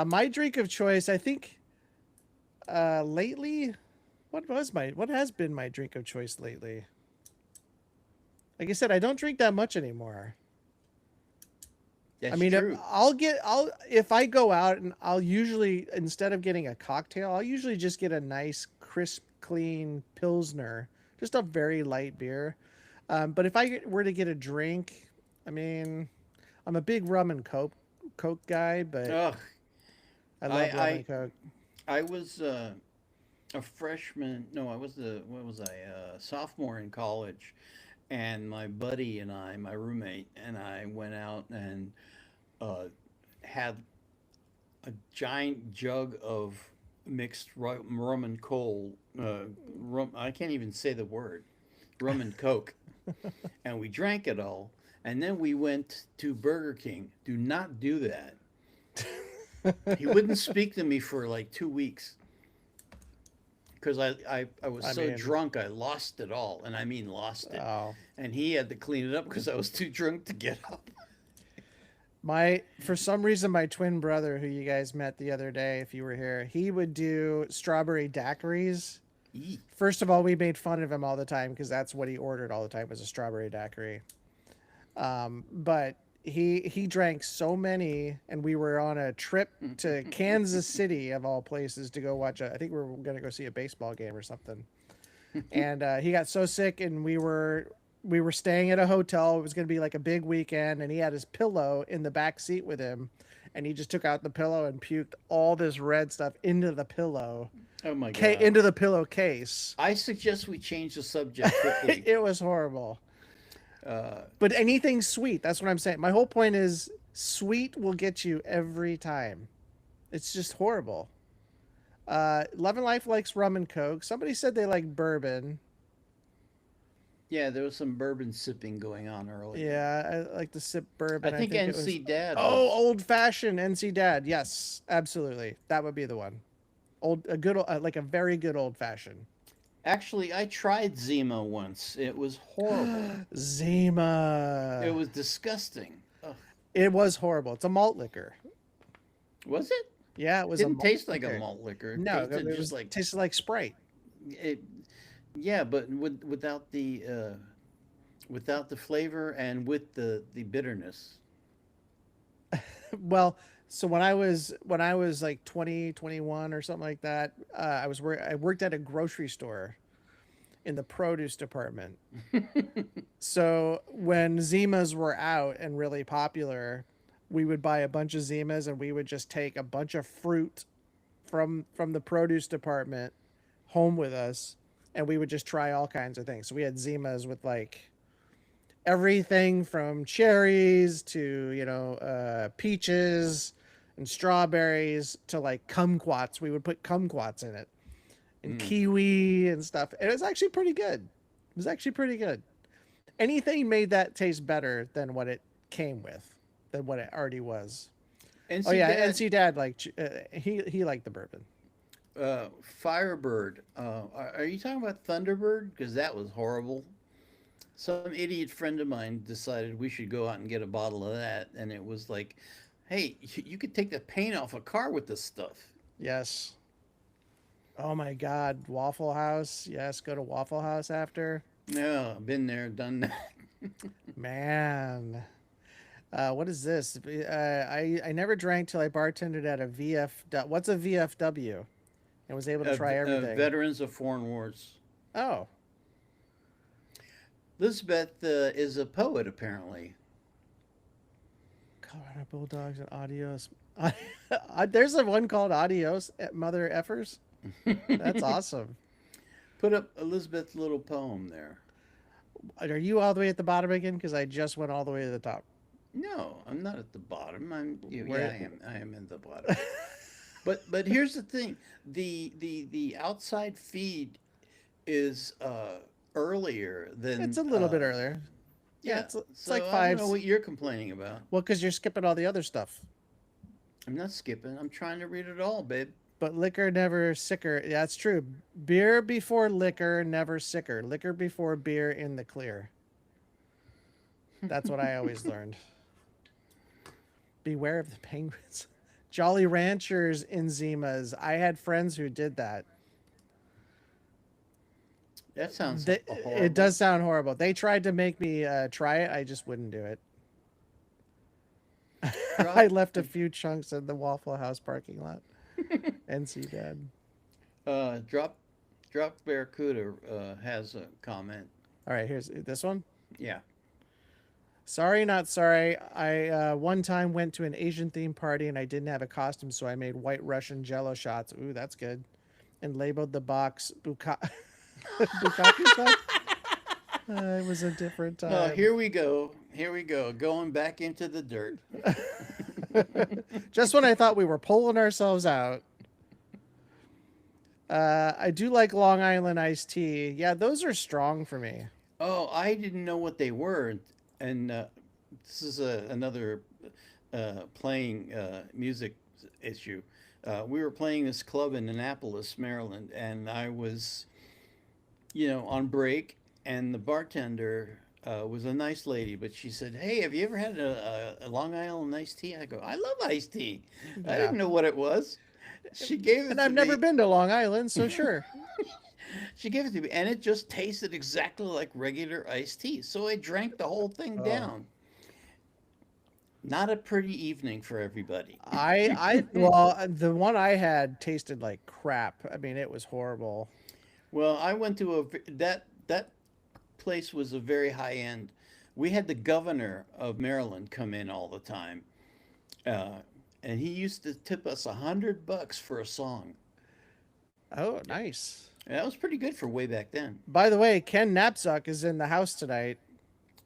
My drink of choice. I think lately, what has been my drink of choice lately? Like I said, I don't drink that much anymore. I That's mean, true. I'll if I go out and I'll usually instead of getting a cocktail, I'll usually just get a nice crisp, clean pilsner, just a very light beer. But if I were to get a drink, I mean, I'm a big rum and coke guy, but Ugh. I I love rum I and coke. I was a freshman. No, I was the what was I? Sophomore in college, and my buddy and I, my roommate and I, went out and uh, had a giant jug of mixed rum and coal. Rum. I can't even say the word. Rum and coke, and we drank it all. And then we went to Burger King. Do not do that. He wouldn't speak to me for like 2 weeks because I was I so mean, drunk I lost it all, and I mean lost it. oh, And he had to clean it up because I was too drunk to get up. my for some reason my twin brother, who you guys met the other day, if you were here, he would do strawberry daiquiris. Eee. First of all, we made fun of him all the time because that's what he ordered all the time was a strawberry daiquiri. But he drank so many, and we were on a trip to Kansas City of all places to go watch. I think we were going to go see a baseball game or something. And he got so sick, and we were staying at a hotel. It was going to be like a big weekend, and he had his pillow in the back seat with him, and he just took out the pillow and puked all this red stuff into the pillow, Oh my god! into the pillowcase. I suggest we change the subject quickly. It was horrible. Uh, But anything sweet, that's what I'm saying. My whole point is sweet will get you every time. It's just horrible. Love and Life likes rum and coke. Somebody said they like bourbon. yeah, there was some bourbon sipping going on earlier. Yeah, I like to sip I bourbon. I think think it was NC Dad oh, was. old fashioned NC Dad. Yes, absolutely. That would be the one. Like a very good old fashioned. Actually, I tried Zima once. It was horrible. It Zima. was disgusting. Ugh. It was horrible. It's a malt liquor. Was it? Yeah, it was a Didn't malt taste like a liquor. malt liquor. It No, tasted it just was like tasted like Sprite. it. Yeah, but without the flavor and with the bitterness. Well, so when I was like 20, 21 or something like that, I worked at a grocery store in the produce department. So when Zimas were out and really popular, we would buy a bunch of Zimas and we would just take a bunch of fruit from the produce department home with us, and we would just try all kinds of things. So we had Zimas with like everything from cherries to peaches and strawberries to like kumquats. We would put kumquats in it and Mm. kiwi and stuff. It was actually pretty good. It was actually pretty good. Anything made that taste better than what it came with, than what it already was. Oh NC yeah, Dad, NC Dad he liked the bourbon. Firebird. Are you talking about Thunderbird? Because that was horrible. Some idiot friend of mine decided we should go out and get a bottle of that, and it was like, hey, you could take the paint off a car with this stuff. Yes. Oh my God, Waffle House. Yes, go to Waffle House after. No, been there, done that. Man, what is this? I never drank till I bartended at a VF. What's a VFW? And was able to try everything. Veterans of Foreign Wars. Oh, Lisbeth is a poet, apparently. Colorado Bulldogs and Adios. There's a one called Adios at Mother Effers. That's awesome. Put up Elizabeth's little poem there. Are you all the way at the bottom again? Because I just went all the way to the top. No, I'm not at the bottom. Yeah, Where? I am. I am at the bottom. But here's the thing: the outside feed is earlier It's than a little bit earlier. Yeah, yeah. it's like So I don't five. know what you're complaining about. Well, because you're skipping all the other stuff. I'm not skipping. I'm trying to read it all, babe. But liquor never sicker. Yeah, that's true. Beer before liquor, never sicker. Liquor before beer in the clear. That's what I always learned. Beware of the penguins. Jolly Ranchers enzymas. I had friends who did that. That sounds It horrible. does sound horrible. They tried to make me try it. I just wouldn't do it. I Drop left a few chunks in the Waffle House parking lot. NC Dad. drop drop Barracuda has a comment. All right, here's this one. Yeah. Sorry, not sorry. I one time went to an Asian themed party and I didn't have a costume, so I made White Russian Jello shots. Ooh, that's good. And labeled the box Bukkake shot. It was a different Oh, time. here we go. Here we go. Going back into the dirt. Just when I thought we were pulling ourselves out. I do like Long Island iced tea. Yeah, those are strong for me. Oh, I didn't know what they were, and this is another playing music issue. We were playing this club in Annapolis, Maryland, and I was, on break, and the bartender was a nice lady, but she said, "Hey, have you ever had a Long Island iced tea?" I go, "I love iced tea." I Yeah. didn't know what it was. She gave And it to I've never me. been to Long Island, so sure. She gave it to me, and it just tasted exactly like regular iced tea. So I drank the whole thing Oh. down. Not a pretty evening for everybody. Well, the one I had tasted like crap. I mean, it was horrible. Well, I went to that place was a very high end. We had the governor of Maryland come in all the time, uh, and he used to tip us $100 for a song. Oh, nice. And that was pretty good for way back then. By the way, Ken Napzok is in the house tonight.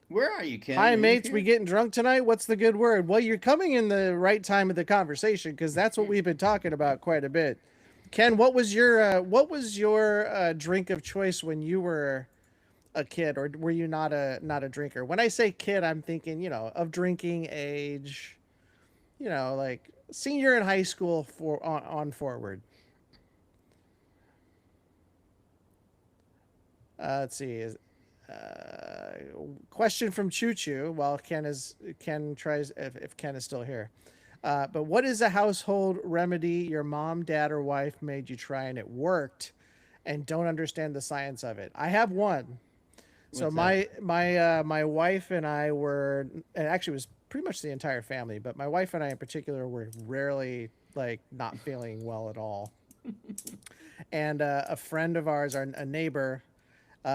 Where are you, Ken? Hi, Are you mates. We here? getting drunk tonight? What's the good word? Well, you're coming in the right time of the conversation because that's what we've been talking about quite a bit. Ken, what was your drink of choice when you were a kid, or were you not a drinker? When I say kid, I'm thinking of drinking age, like senior in high school on forward. Let's see. Question from Choo Choo. While Ken tries if Ken is still here. But what is a household remedy your mom, dad, or wife made you try and it worked, and don't understand the science of it? I have one. So What's that? my wife and I were, and actually it was pretty much the entire family, but my wife and I in particular were rarely like not feeling well at all. And a friend of ours, a neighbor,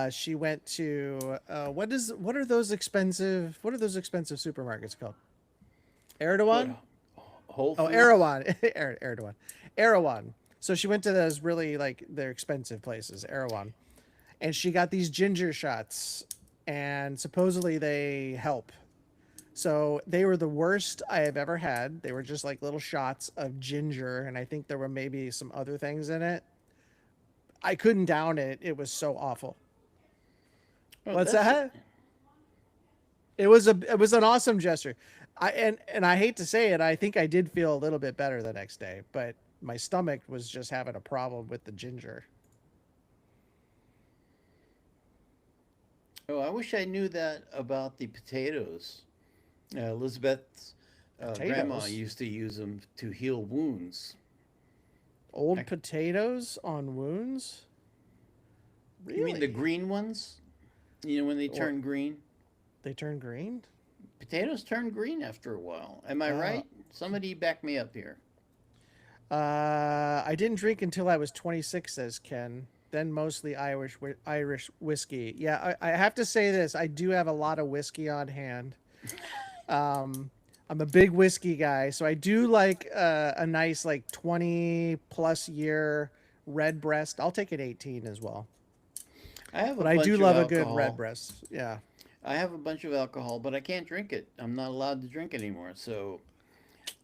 she went to what are those expensive supermarkets called? What? Erdogan? Whole Oh, Foods? Erewhon. Erdogan. Erewhon. So she went to those really like they're expensive places, Erewhon, and she got these ginger shots, and supposedly they help. So they were the worst I have ever had. They were just like little shots of ginger, and I think there were maybe some other things in it. I couldn't down it. It was so awful. Oh, What's that's that? It was an awesome gesture. And I hate to say it, I think I did feel a little bit better the next day, but my stomach was just having a problem with the ginger. Oh, I wish I knew that about the potatoes. Elizabeth's grandma Potatoes, used to use them to heal wounds. old I, potatoes on wounds. you mean the Really? green ones? You know when they Or turn green? they turn green? Potatoes turn green after a while. Am I Uh, right? Somebody back me up here. I didn't drink until I was 26, says Ken. Then mostly Irish whiskey. Yeah, I have to say this. I do have a lot of whiskey on hand. Um, I'm a big whiskey guy, so I do like a nice like 20 plus year red breast. I'll take an 18 as well. I have a But I do bunch of love a good red alcohol. breast. Yeah, I have a bunch of alcohol, but I can't drink it. I'm not allowed to drink anymore. So,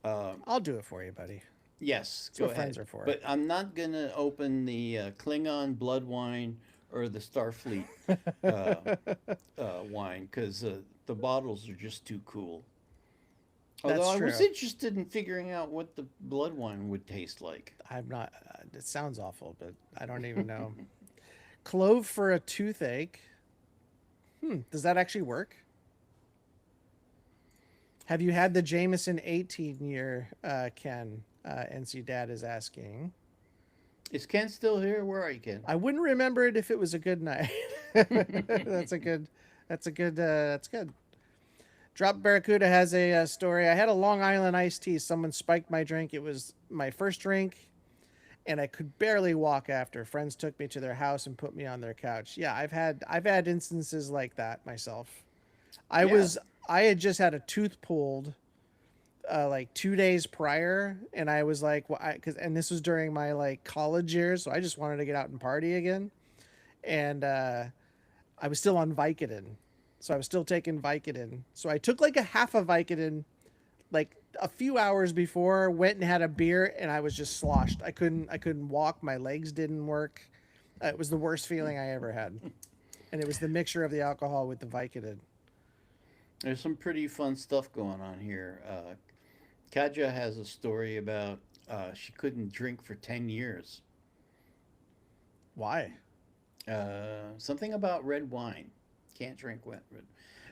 uh, I'll do it for you, buddy. yes, That's go what ahead. friends are for. But I'm not going to open the Klingon blood wine or the Starfleet uh, wine because the bottles are just too cool. Although That's I was true. interested in figuring out what the blood wine would taste like. I'm not. It sounds awful, but I don't even know. Clove for a toothache. Does that actually work? Have you had the Jameson 18 year, Ken? NC Dad is asking. Is Ken still here? Where are you, Ken? I wouldn't remember it if it was a good night. that's a good. That's a good. That's good. Drop Barracuda has a story. I had a Long Island iced tea. Someone spiked my drink. It was my first drink, and I could barely walk after. Friends took me to their house and put me on their couch. Yeah, I've had instances like that myself. I Yeah. was I had just had a tooth pulled like 2 days prior, and I was like, well, because and this was during my like college years, so I just wanted to get out and party again, and I was still on Vicodin, so I was still taking Vicodin. So I took like a half of Vicodin, like a few hours before, went and had a beer, and I was just sloshed. I couldn't walk. My legs didn't work. It was the worst feeling I ever had, and it was the mixture of the alcohol with the Vicodin. There's some pretty fun stuff going on here. Kaja has a story about she couldn't drink for 10 years. Why? Something about red wine. Can't drink wet red.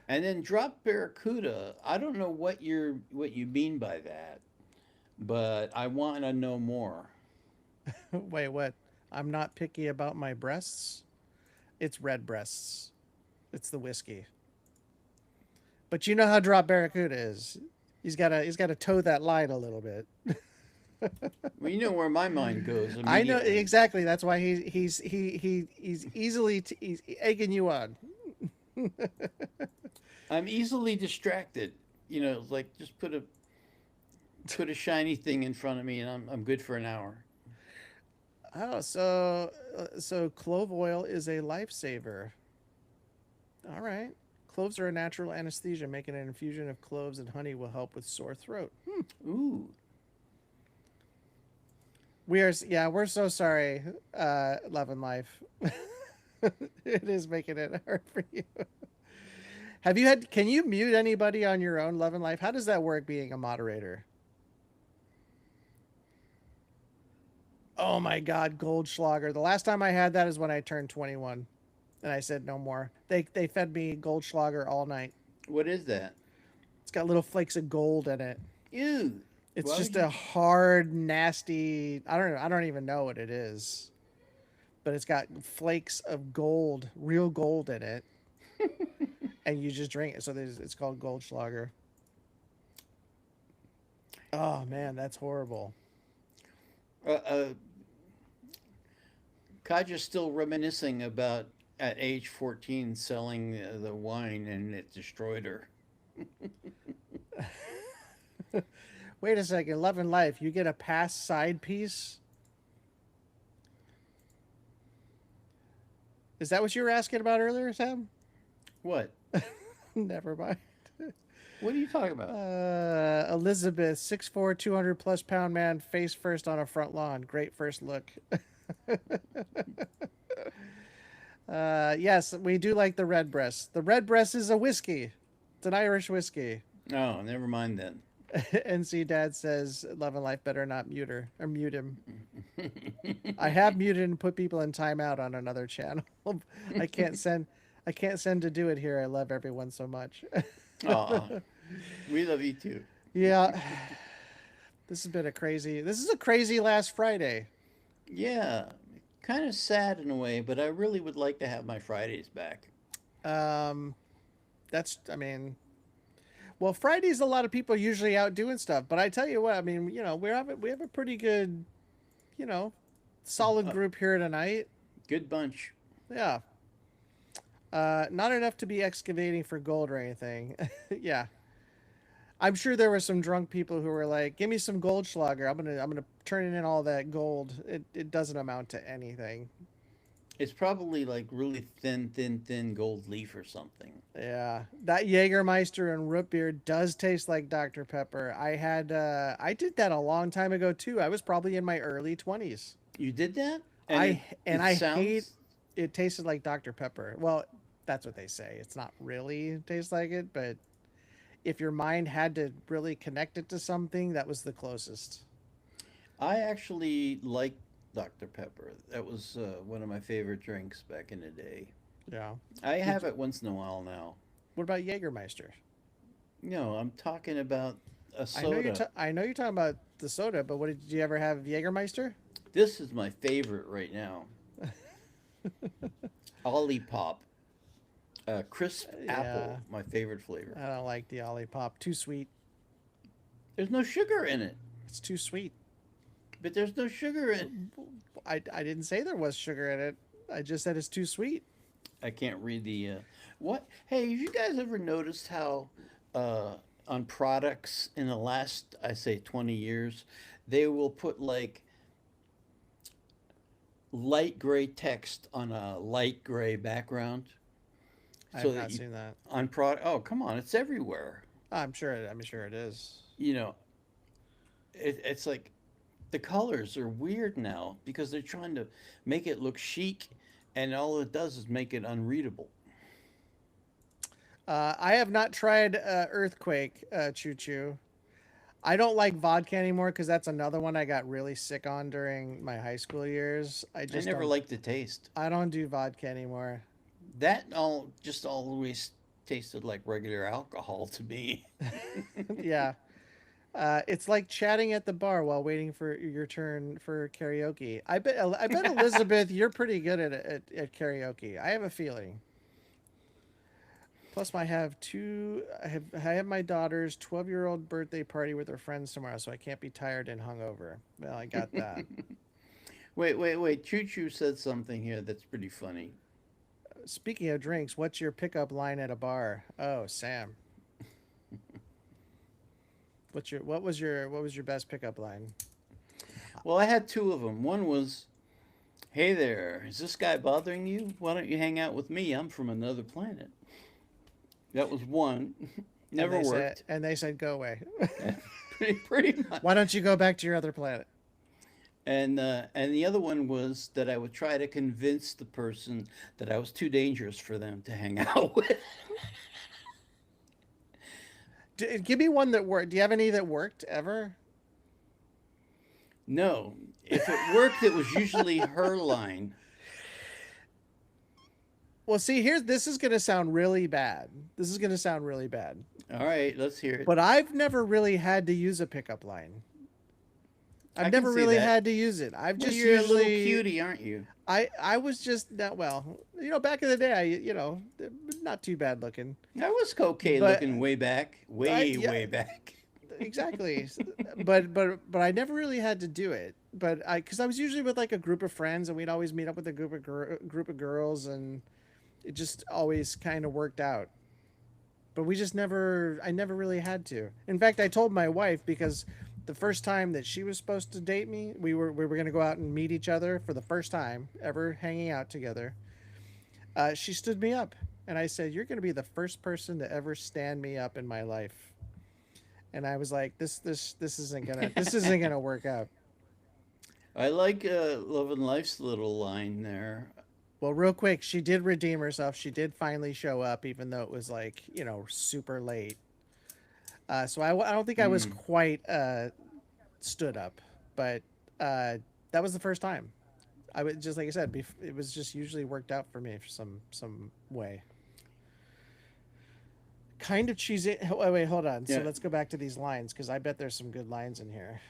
And then drop barracuda. I don't know what you mean by that, but I want to know more. Wait, what? I'm not picky about my breasts. It's red breasts. It's the whiskey. But you know how Drop Barracuda is. He's got to toe that line a little bit. Well, you know where my mind goes I know immediately. exactly. That's why he's easily he's egging you on. I'm easily distracted. You know, like just put a shiny thing in front of me, and I'm good for an hour. Oh, so clove oil is a lifesaver. All right. Cloves are a natural anesthesia. Making an infusion of cloves and honey will help with sore throat. Ooh, We're so sorry, Love and Life. It is making it hard for you. Can you mute anybody on your own, Love and Life? How does that work being a moderator? Oh my God, Goldschlager. The last time I had that is when I turned 21, and I said no more. They fed me Goldschlager all night. what is that? It's got little flakes of gold in it. Ew. It's Why would just you? a hard, nasty. I don't know. I don't even know what it is, but it's got flakes of gold, real gold in it, and you just drink it. So it's called Goldschlager. Oh man, that's horrible. Uh, uh, Kaja's still reminiscing about at age 14 selling the wine and it destroyed her. Wait a second, Love and Life. You get a pass side piece. Is that what you were asking about earlier, Sam? What? Never mind. What are you talking about? Elizabeth, 6'4", 200 plus pound man, face first on a front lawn. Great first look. Yes, we do like the red breast. The red breast is a whiskey. It's an Irish whiskey. Oh, never mind then. NC Dad says Love and Life better not mute her or mute him. I have muted and put people in timeout on another channel. I can't send I can't send to do it here. I love everyone so much. Aw, we love you too. Yeah. This is a crazy last Friday. Yeah, kind of sad in a way, but I really would like to have my Fridays back. Um that's I mean, well, Fridays a lot of people are usually out doing stuff, but I tell you what, I mean, we have a pretty good, you know, solid Uh, group here tonight. Good bunch. Yeah. Not enough to be excavating for gold or anything. Yeah. I'm sure there were some drunk people who were like, "Give me some Goldschlager. I'm gonna turn in all that gold." It doesn't amount to anything. It's probably like really thin, thin, thin gold leaf or something. Yeah, that Jägermeister and root beer does taste like Dr. Pepper. I did that a long time ago too. I was probably in my early 20s. You did that, and I and it I hate sounds. it tasted like Dr. Pepper. Well, that's what they say. It's not really taste like it, but if your mind had to really connect it to something, that was the closest. I actually like Dr. Pepper. That was one of my favorite drinks back in the day. Yeah. I have Did it once in a while now. What about Jägermeister? No, I'm talking about a I soda. know you're talking about the soda, but what did you ever have Jägermeister? This is my favorite right now. Olipop. Crisp Yeah, apple, my favorite flavor. I don't like the Olipop. Too sweet. There's no sugar in it, It's too sweet. but there's no sugar in. I didn't say there was sugar in it. I just said it's too sweet. I can't read the. What? Hey, have you guys ever noticed how uh, on products in the last, I say, 20 years, they will put like light gray text on a light gray background I so have that not you seen that. on product. Oh, come on, it's everywhere. I'm sure it is. You know, it's like the colors are weird now because they're trying to make it look chic, and all it does is make it unreadable. I have not tried Earthquake Choo Choo. I don't like vodka anymore because that's another one I got really sick on during my high school years. I never liked the taste. I don't do vodka anymore. That all just always tasted like regular alcohol to me. Yeah. It's like chatting at the bar while waiting for your turn for karaoke. I bet Elizabeth, you're pretty good at karaoke. I have a feeling. Plus, I have my daughter's 12-year-old birthday party with her friends tomorrow, so I can't be tired and hungover. Well, I got that. Wait. Choo Choo said something here that's pretty funny. Speaking of drinks, what's your pickup line at a bar? Oh, Sam. What was your best pickup line? Well, I had two of them. One was, "Hey there, is this guy bothering you? Why don't you hang out with me? I'm from another planet." That was one. Never worked. And they said go away. Pretty much. Why don't you go back to your other planet? And the other one was that I would try to convince the person that I was too dangerous for them to hang out with. Give me one that worked. Do you have any that worked ever? No, if it worked, it was usually her line. Well, see, this is going to sound really bad. This is going to sound really bad. All right, let's hear it. But I've never really had to use a pickup line. I I've can never see really that. had to use it. I've Well, just you're a little usually cutie, aren't you? I was just not well, back in the day, not too bad looking. I was okay But looking way back, way, yeah, way back. exactly. But I never really had to do it. But because I was usually with like a group of friends, and we'd always meet up with a group of girls, and it just always kind of worked out. But I never really had to. In fact, I told my wife because the first time that she was supposed to date me, we were going to go out and meet each other for the first time ever hanging out together. She stood me up, and I said, "You're going to be the first person to ever stand me up in my life." And I was like, this isn't gonna work out." I like Love and Life's little line there. Well, real quick, she did redeem herself. She did finally show up, even though it was like super late. I don't think I was Mm. quite stood up, but uh, that was the first time. I would just like I said, it was just usually worked out for me for some way. Kind of cheesy. Oh, wait, hold on. So Yeah, let's go back to these lines because I bet there's some good lines in here.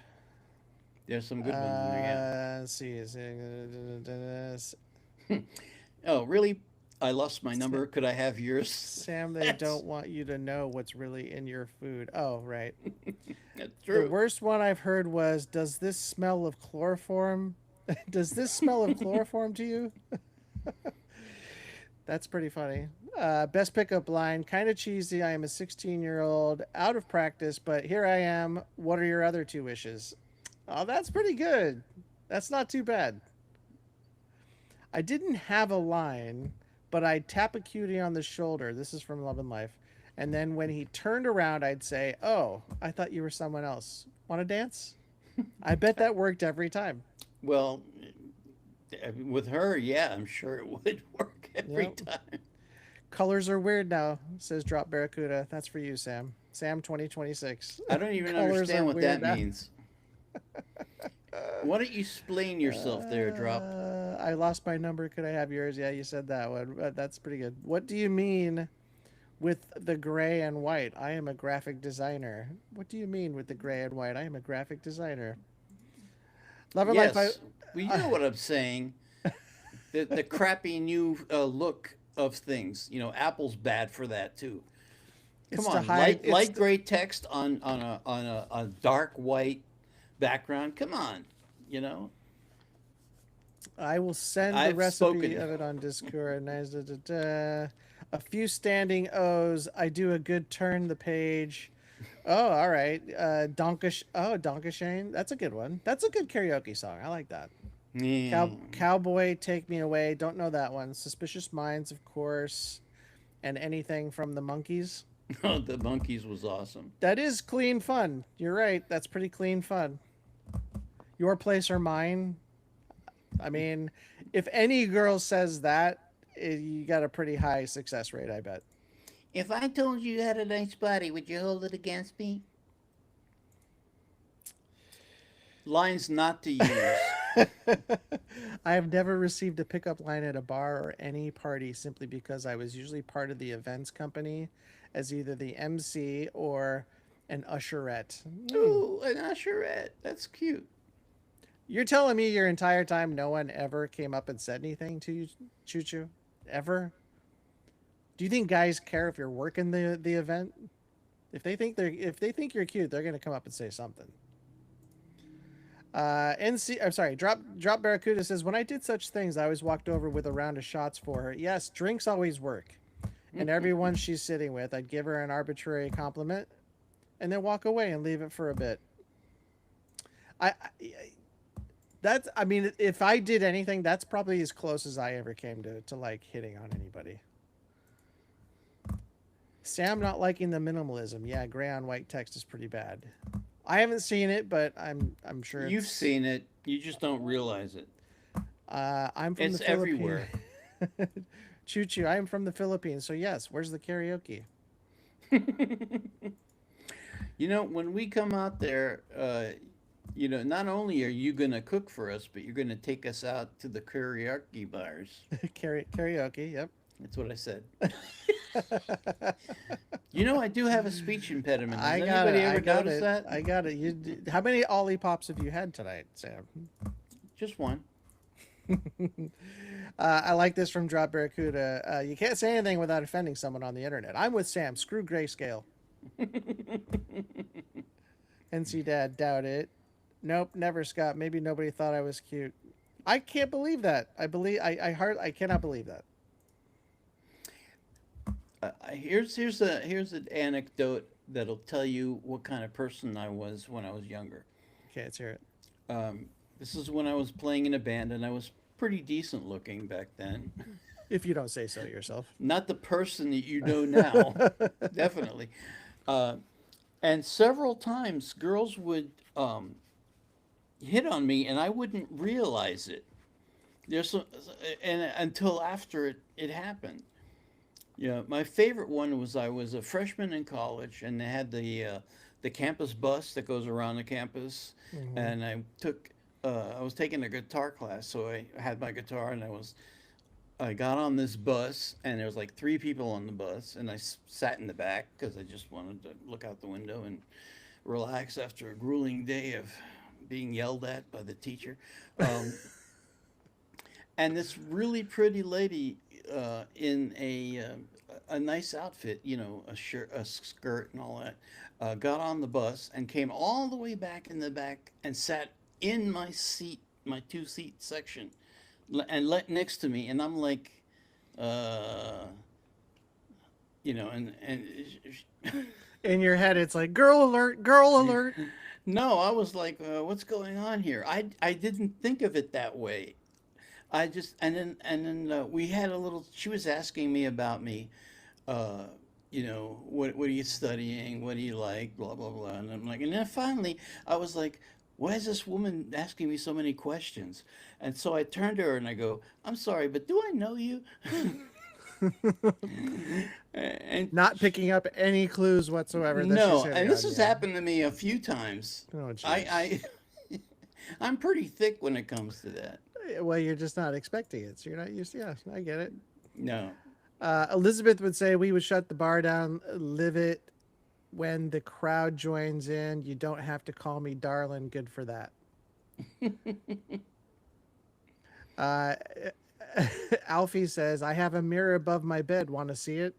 there's some good ones in there. Let's see. Yeah. Oh, really? I lost my number. Could I have yours? Sam, they That's don't want you to know what's really in your food. Oh, right. that's The true. worst one I've heard was, "Does this smell of chloroform? Does this smell of chloroform to you?" That's pretty funny. Best pickup line, kind of cheesy. I am a 16-year-old, out of practice, but here I am. What are your other two wishes? Oh, that's pretty good. That's not too bad. I didn't have a line, but I'd tap a cutie on the shoulder. This is from Love and Life. And then when he turned around, I'd say, "Oh, I thought you were someone else. Want to dance?" I bet that worked every time. Well, with her, yeah, I'm sure it would work every Yep. time. Colors are weird now, says Drop Barracuda. That's for you, Sam. Sam 2026. I don't even Colors are understand what weird that now. means. Why don't you explain yourself there, Drop? I lost my number. Could I have yours? Yeah, you said that one. That's pretty good. What do you mean with the gray and white? I am a graphic designer. What do you mean with the gray and white? I am a graphic designer. Love and life. Yes, well, you Uh, know what I'm saying. The crappy new look of things. You know, Apple's bad for that too. Come it's to on, hide. light gray text on a dark white background. Come on, you know. I will send the I've recipe spoken. of it on Discord. Nice. Da, da, da. A few standing O's. I do a good turn the page. Oh, all right. Donkish. Oh, Donkashane. That's a good one. That's a good karaoke song. I like that. Yeah. Cowboy, take me away. Don't know that one. Suspicious Minds, of course, and anything from the Monkeys. Oh, the monkeys was awesome. That is clean fun. You're right. That's pretty clean fun. Your place or mine. I mean, if any girl says that, you got a pretty high success rate, I bet. If I told you you had a nice body, would you hold it against me? Lines not to use. I have never received a pickup line at a bar or any party simply because I was usually part of the events company as either the MC or an usherette. Ooh, an usherette. That's cute. You're telling me your entire time no one ever came up and said anything to you, Choo Choo? Ever? Do you think guys care if you're working the event? If they think you're cute, they're gonna come up and say something. NC, I'm sorry. Drop Barracuda says when I did such things, I always walked over with a round of shots for her. Yes, drinks always work. And everyone she's sitting with, I'd give her an arbitrary compliment, and then walk away and leave it for a bit. I that's I mean, if I did anything, that's probably as close as I ever came to like hitting on anybody. Sam not liking the minimalism. Yeah, gray on white text is pretty bad. I haven't seen it, but I'm sure You've it's. seen it. You just don't realize it. I'm from the It's Philippines. everywhere. Choo choo. I am from the Philippines, so yes. Where's the karaoke? You know, when we come out there, not only are you going to cook for us, but you're going to take us out to the karaoke bars. Karaoke. Yep. That's what I said. You know, I do have a speech impediment. Has I got it. anybody I ever got noticed it. that? I got it. How many Ollie Pops have you had tonight, Sam? Just one. I like this from Drop Barracuda. You can't say anything without offending someone on the internet. I'm with Sam. Screw grayscale. NC Dad, doubt it. Nope, never, Scott. Maybe nobody thought I was cute. I can't believe that. I cannot believe that. Here's an anecdote that'll tell you what kind of person I was when I was younger. Okay, let's hear it. This is when I was playing in a band, and I was pretty decent looking back then. If you don't say so yourself. Not the person that you know now, definitely. Uh, and several times, girls would hit on me, and I wouldn't realize it. There's some, and until after it happened. Yeah, my favorite one was I was a freshman in college, and they had the campus bus that goes around the campus, Hmm. and I was taking a guitar class, so I had my guitar, and I got on this bus, and there was like three people on the bus, and sat in the back because I just wanted to look out the window and relax after a grueling day of being yelled at by the teacher. Um, and this really pretty lady in a nice outfit, you know, a shirt, a skirt, and all that, got on the bus and came all the way back in the back and sat in my seat, my two-seat section, and let next to me, and I'm like, uh, you know, and In your head, it's like girl alert, girl alert. no, I was like, what's going on here? I didn't think of it that way. I just and then we had a little. She was asking me about me. Uh, you know, what are you studying? What do you like? Blah blah blah. And I'm like, and then finally, I was like, why is this woman asking me so many questions? And so I turned to her and I go, I'm sorry, but do I know you? and Not picking up any clues whatsoever that she's no, hitting and this on has you. happened to me a few times. Oh, jeez. I I'm pretty thick when it comes to that. Well, you're just not expecting it, so you're not used. Yeah, I get it. No. Elizabeth would say we would shut the bar down, live it when the crowd joins in. You don't have to call me darling. Good for that. Uh, Alfie says I have a mirror above my bed. Want to see it?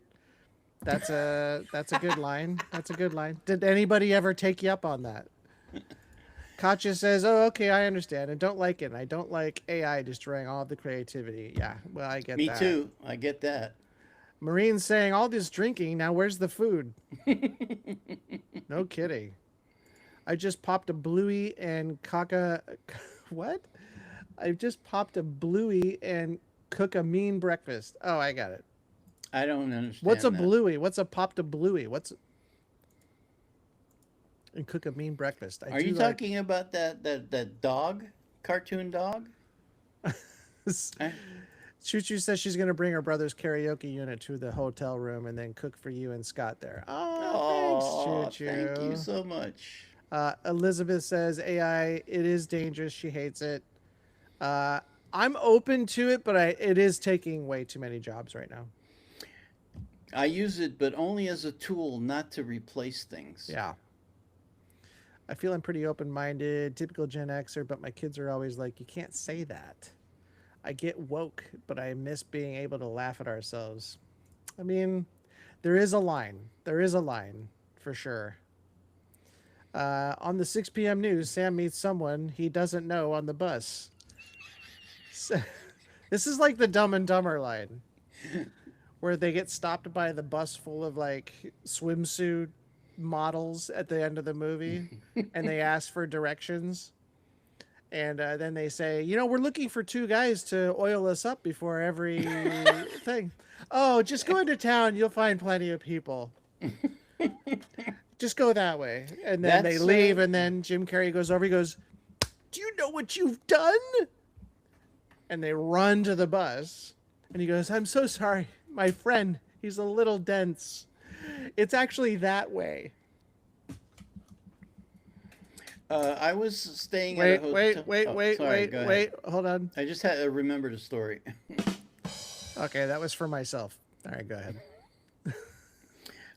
That's a good line. That's a good line. Did anybody ever take you up on that? Katya says, "Oh, okay, I understand, and don't like it. And I don't like AI destroying all of the creativity." Yeah, well, I get Me that. too. I get that. Marine's saying all this drinking. Now, where's the food? No kidding. I just popped a bluey and caca. What? I just popped a bluey and cook a mean breakfast. Oh, I got it. I don't What's a understand that. bluey? What's a popped a bluey? What's and cook a mean breakfast? I Are you do like. talking about that dog, cartoon dog? I, Choo Choo says she's going to bring her brother's karaoke unit to the hotel room and then cook for you and Scott there. Oh, thanks, Choo oh, thank you Choo. so much. Elizabeth says AI, it is dangerous. She hates it. Uh, I'm open to it, but it is taking way too many jobs right now. I use it, but only as a tool, not to replace things. Yeah. I feel I'm pretty open minded, typical Gen Xer, but my kids are always like, you can't say that. I get woke, but I miss being able to laugh at ourselves. I mean, there is a line. There is a line for sure. On the 6 p.m. news, Sam meets someone he doesn't know on the bus. So, this is like the Dumb and Dumber line, where they get stopped by the bus full of like swimsuit models at the end of the movie, and they ask for directions. And then they say, you know, we're looking for two guys to oil us up before every thing. Oh, just go into town. You'll find plenty of people. Just go that way. And then they That's leave. And then Jim Carrey goes over. He goes, do you know what you've done? And they run to the bus. And he goes, I'm so sorry. My friend, he's a little dense. It's actually that way. I was staying at a Wait, hotel. wait, wait, Oh, wait, sorry. wait, Go ahead. wait. Hold on. I just had to remember the story. Okay, that was for myself. All right, go ahead.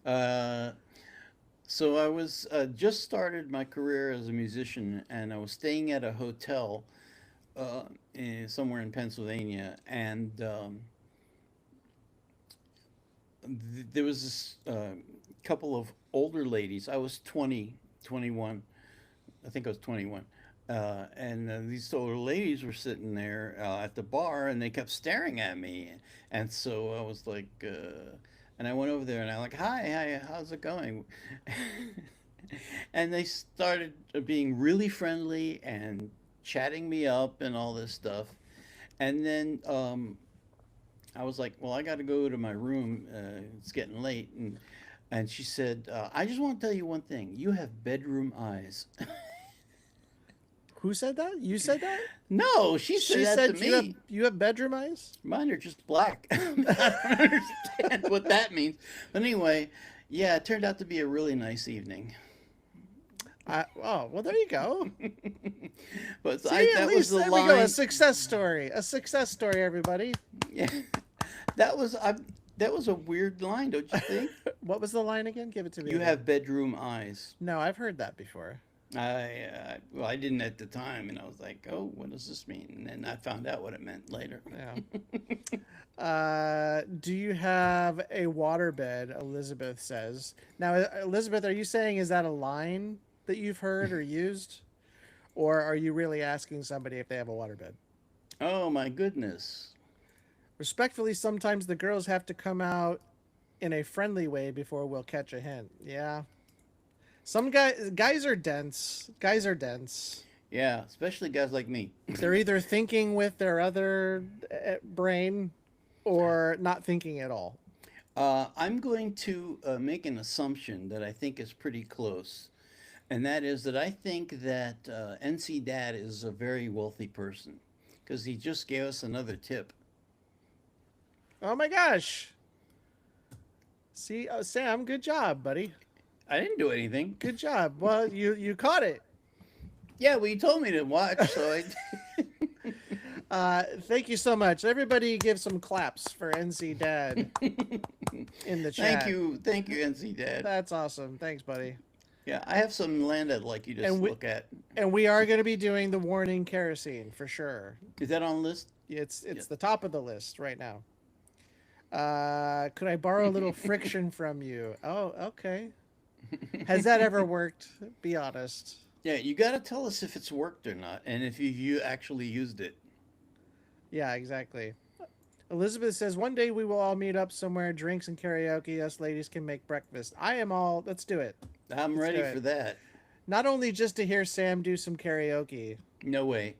uh, so I was just started my career as a musician, and I was staying at a hotel uh, somewhere in Pennsylvania, and there was this couple of older ladies. I was 20, 21. I think I was 21. And these older ladies were sitting there at the bar, and they kept staring at me. And so I was like, and I went over there and I like, hi, how's it going? And they started being really friendly and chatting me up and all this stuff. And then I was like, well, I got to go to my room. It's getting late. And she said, I just want to tell you one thing. You have bedroom eyes. Who said that? You said that? No, she said She that to said me. you have bedroom eyes? Mine are just black. I don't understand what that means. But anyway, yeah, it turned out to be a really nice evening. Oh, well, there you go. But See, at that was least the there we go. A line. success story. A success story, everybody. Yeah, that was I. That was a weird line, don't you think? What was the line again? Give it to me You again. have bedroom eyes. No, I've heard that before. Well, I didn't at the time, and I was like, "Oh, what does this mean?" And then I found out what it meant later. Yeah. Do you have a waterbed? Elizabeth says. Now, Elizabeth, are you saying is that a line that you've heard or used, or are you really asking somebody if they have a waterbed? Oh my goodness. Respectfully, sometimes the girls have to come out in a friendly way before we'll catch a hint. Yeah. Some guys are dense. Guys are dense. Yeah, especially guys like me. They're either thinking with their other brain or not thinking at all. I'm going to make an assumption that I think is pretty close, and that is that I think that NC Dad is a very wealthy person because he just gave us another tip. Oh my gosh. See, Sam, good job, buddy. I didn't do anything. Good job. Well, you caught it. Yeah, well, you told me to watch, so I. Thank you so much. Everybody give some claps for NC Dad in the chat. Thank you, NC Dad. That's awesome. Thanks, buddy. Yeah, I have some land I'd like you to look at. And we are going to be doing the warning kerosene for sure. Is that on the list? It's the top of the list right now. Could I borrow a little friction from you? Oh, okay. Has that ever worked? Be honest. Yeah, you got to tell us if it's worked or not, and if you actually used it. Yeah, exactly. Elizabeth says one day we will all meet up somewhere, drinks and karaoke. Us ladies can make breakfast. I am all. Let's do it. I'm ready for that. Not only just to hear Sam do some karaoke. No way.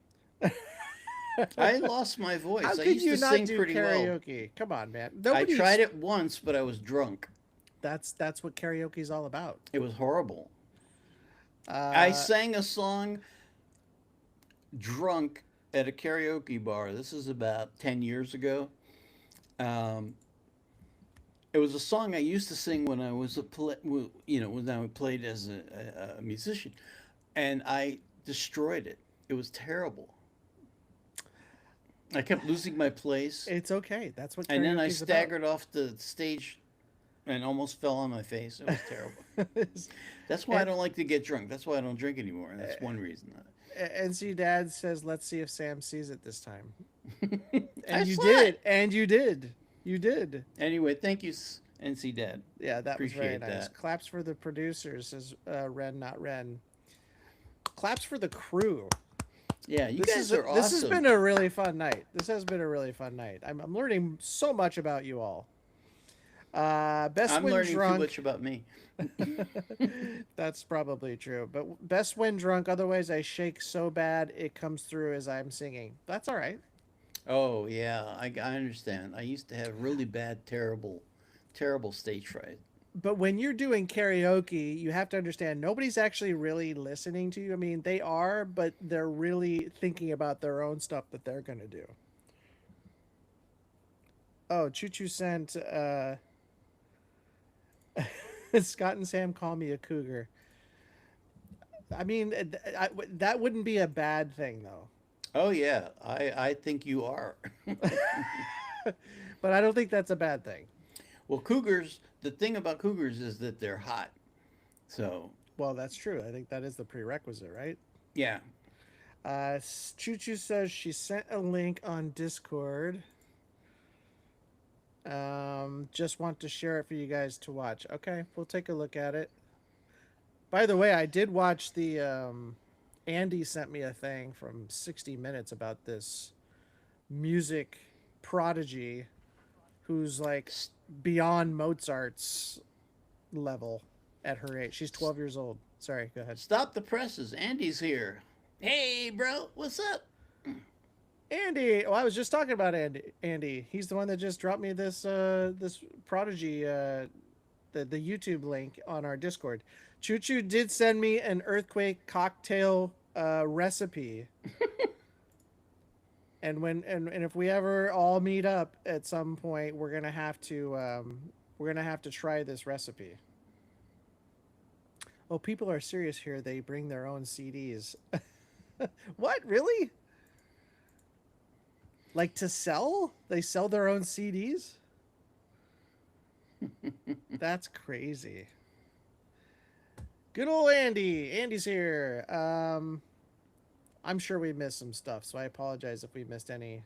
I lost my voice. How I could used you to not sing do pretty well. karaoke? Come on, man. I tried it once, but I was drunk. That's what karaoke is all about. It was horrible. I sang a song drunk at a karaoke bar. This is about 10 years ago. Um, it was a song I used to sing when I was when I played as a musician, and I destroyed it. It was terrible. I kept losing my place, It's okay. That's what karaoke and then I is staggered off the stage and almost fell on my face. It was terrible. about. That's why I don't like to get drunk. That's why I don't drink anymore. And that's one reason. NC Dad says, "Let's see if Sam sees it this time." I And you saw did. it. And you did. You did. Anyway, thank you, NC Dad. Yeah, that was very Appreciate nice. that. Claps for the producers, says Ren, not Ren. Claps for the crew. Yeah, you This guys is are awesome. this has been a really fun night. This has been a really fun night. I'm learning so much about you all. Best I'm when learning too drunk. much about me. That's probably true. But best when drunk. Otherwise, I shake so bad it comes through as I'm singing. That's all right. Oh yeah, I understand. I used to have really bad, terrible stage fright. But when you're doing karaoke, you have to understand nobody's actually really listening to you. I mean, they are, but they're really thinking about their own stuff that they're going to do. Oh, Choo Choo sent Scott and Sam call me a cougar. I mean, that wouldn't be a bad thing, though. Oh yeah, I think you are. But I don't think that's a bad thing. Well, cougars. The thing about cougars is that they're hot. So Well, that's true. I think that is the prerequisite, right? yeah. Choo Choo says she sent a link on Discord. Just want to share it for you guys to watch. Okay, we'll take a look at it. By the way, I did watch the Andy sent me a thing from 60 Minutes about this music prodigy who's like beyond Mozart's level at her age. She's 12 years old. Sorry, go ahead. Stop the presses. Andy's here. Hey, bro, what's up? Andy. Oh, I was just talking about Andy. He's the one that just dropped me this prodigy the YouTube link on our Discord. Choo Choo did send me an earthquake cocktail recipe. And and if we ever all meet up at some point, we're gonna have to try this recipe. Oh, people are serious here. They bring their own CDs. What? Really? Like to sell? They sell their own CDs? That's crazy. Good old Andy. Andy's here. I'm sure we missed some stuff, so I apologize if we missed any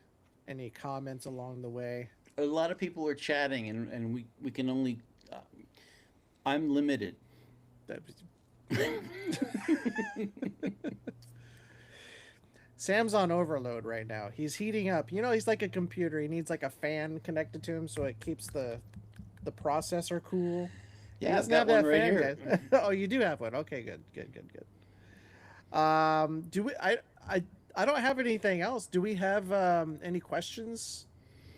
comments along the way. A lot of people are chatting, and we can only. Uh, I'm limited. That Sam's on overload right now. He's heating up. You know, he's like a computer. He needs like a fan connected to him so it keeps the processor cool. He Yeah, I've doesn't got have one that right fan, here. guys. Oh, you do have one. Okay, good, good, good, good. Do we? I don't have anything else. Do we have any questions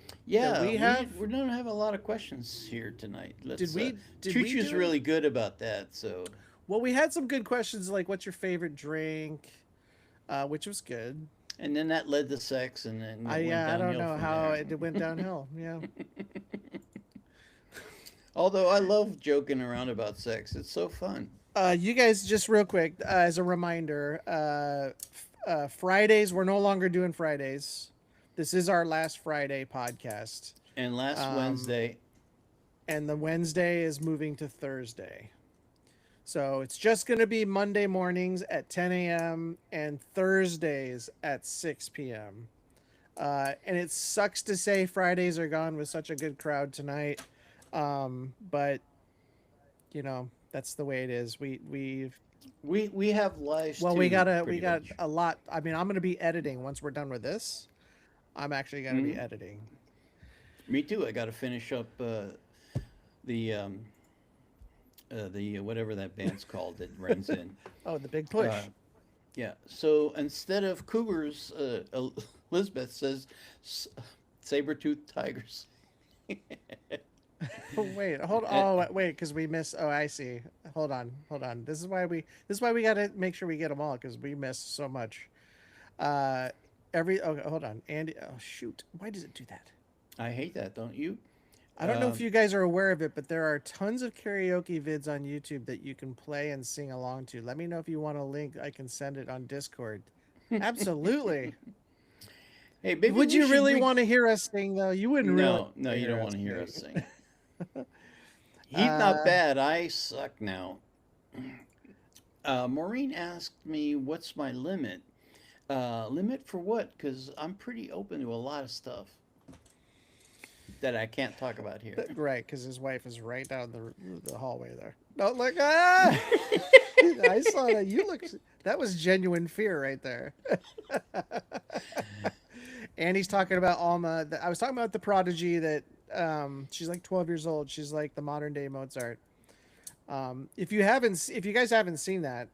that Yeah, we have? we don't have a lot of questions here tonight. Did Let's. we Choochoo's do it? really good about that. So Well, we had some good questions like what's your favorite drink, which was good. and then that led to sex, and then it went I don't downhill know from how there. it went downhill. Yeah. Although I love joking around about sex, it's so fun. You guys, just real quick, as a reminder, Fridays, we're no longer doing Fridays. This is our last Friday podcast. And last Um, Wednesday, and the Wednesday is moving to Thursday. So it's just going to be Monday mornings at 10 a.m. and Thursdays at 6 p.m. And it sucks to say Fridays are gone with such a good crowd tonight. But, you know, that's the way it is. we have lives Well, too, we pretty got much. a lot. I mean, I'm going to be editing once we're done with this. I'm actually going to be Hmm. editing. Me too. I got to finish up the whatever that band's called that runs in. Oh, the big Uh, push. yeah. So instead of cougars, Elizabeth says saber toothed tigers. Oh, wait, hold. And Oh, wait, because we missed. Oh, I see. Hold on. This is why we got to make sure we get them all because we missed so much. Uh, Okay, hold on, Andy. Oh, shoot. Why does it do that? I hate that, don't you? I don't know if Um, you guys are aware of it, but there are tons of karaoke vids on YouTube that you can play and sing along to. Let me know if you want a link. I can send it on Discord. Absolutely. hey, maybe Would we you should really want to hear us sing though? You wouldn't really No, no, want to you hear don't us want to hear us sing. sing. He's not Uh, bad. I suck now. Maureen asked me, "What's my limit?" Limit for what? Because I'm pretty open to a lot of stuff that I can't talk about here. right, because his wife is right down the hallway there. No, look, ah! I saw that. You look. That was genuine fear right there. And he's talking about Alma. I was talking about the prodigy that she's like 12 years old. She's like the modern day Mozart. If you guys haven't seen that,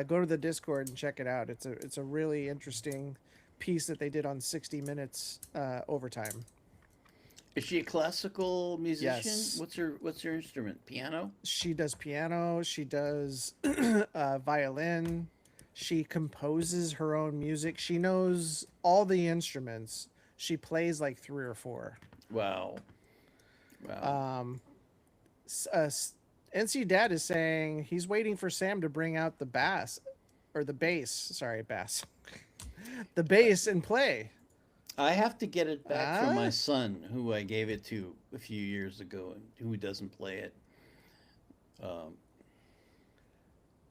go to the Discord and check it out. It's a really interesting piece that they did on 60 Minutes overtime. Is she a classical musician? Yes, What's her instrument? Piano? she does piano. She does violin. She composes her own music. She knows all the instruments. She plays like three or four. Wow, wow. Um, NC Dad is saying he's waiting for Sam to bring out the bass or the bass. Sorry, bass. The bass and play. I have to get it back from my Ah, son, who I gave it to a few years ago, and who doesn't play it. Um,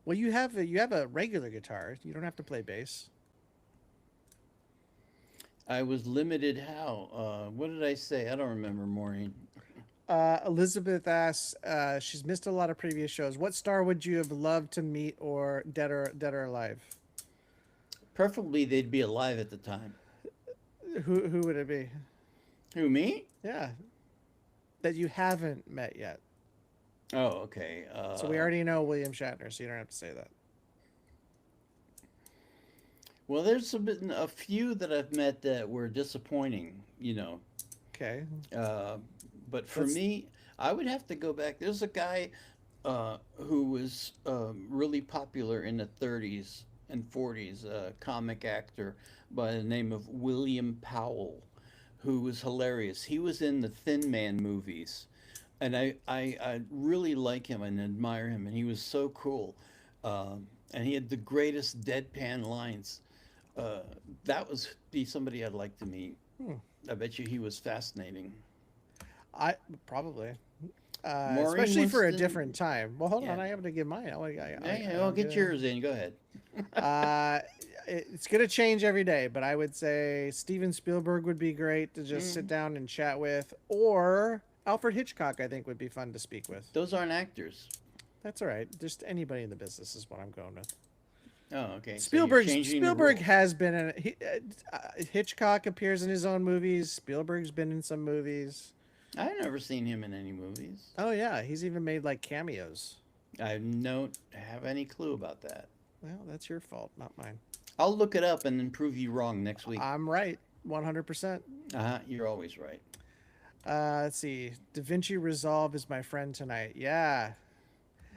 well, you have a regular guitar. You don't have to play bass. I was limited how? What did I say? I don't remember, Maureen. Elizabeth asks, she's missed a lot of previous shows. What star would you have loved to meet, or dead or alive? Preferably they'd be alive at the time. Who would it be? Who, me? Yeah, that you haven't met yet. Oh, okay. So we already know William Shatner, so you don't have to say that. Well, there's a few that I've met that were disappointing, Okay, Uh, but for let's. me, I would have to go back. There's a guy who was really popular in the 30s. and 40s, a comic actor by the name of William Powell, who was hilarious. He was in the Thin Man movies, and I really like him and admire him, and he was so cool. And he had the greatest deadpan lines. Uh, that was be somebody I'd like to meet. Hmm. I bet you he was fascinating. I probably, Maureen especially for a Winston, different time. Well, hold yeah. on, I have to give mine. Yeah, yeah, well, I'm get gonna. yours in. Go ahead. Uh, it's gonna change every day, but I would say Steven Spielberg would be great to just sit Mm, down and chat with, or Alfred Hitchcock. I think would be fun to speak with. those aren't actors. That's all right. Just anybody in the business is what I'm going with. Oh, okay. So you're changing the Spielberg rules. has been in Hitchcock appears in his own movies. Spielberg's been in some movies. I've never seen him in any movies. Oh yeah, he's even made like cameos. I don't have any clue about that. Well, that's your fault, not mine. I'll look it up and then prove you wrong next week. I'm right, 100%. You're always right. Let's see. DaVinci Resolve is my friend tonight. Yeah.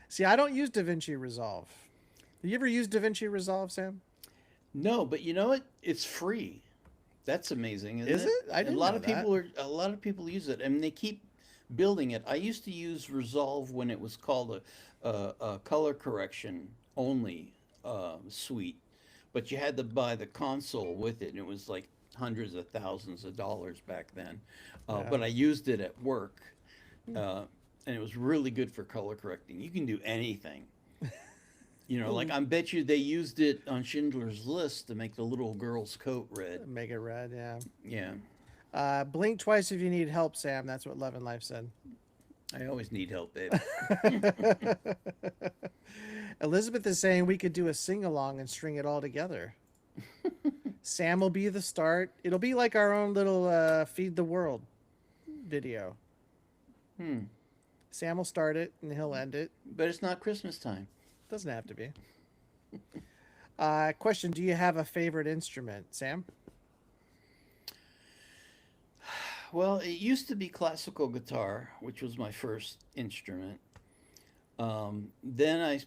See, I don't use DaVinci Resolve. You ever use DaVinci Resolve, Sam? No, but you know what? It's free. That's amazing, isn't Is it? it? I A didn't lot know of that. people are a lot of people use it, and they keep building it. I used to use Resolve when it was called a color correction only suite, but you had to buy the console with it, and it was like hundreds of thousands of dollars back then. Yeah. But I used it at work, uh, and it was really good for color correcting. You can do anything. You know, like Ooh, I bet you they used it on Schindler's List to make the little girl's coat red. make it red, yeah. Yeah, Blink twice if you need help, Sam. That's what Love and Life said. I always need help, babe. Elizabeth is saying we could do a sing along and string it all together. Sam will be the start. It'll be like our own little Feed the World video. Hmm. Sam will start it and he'll end it. But it's not Christmas time. Doesn't have to be. Question: do you have a favorite instrument, Sam? Well, it used to be classical guitar, which was my first instrument. Then I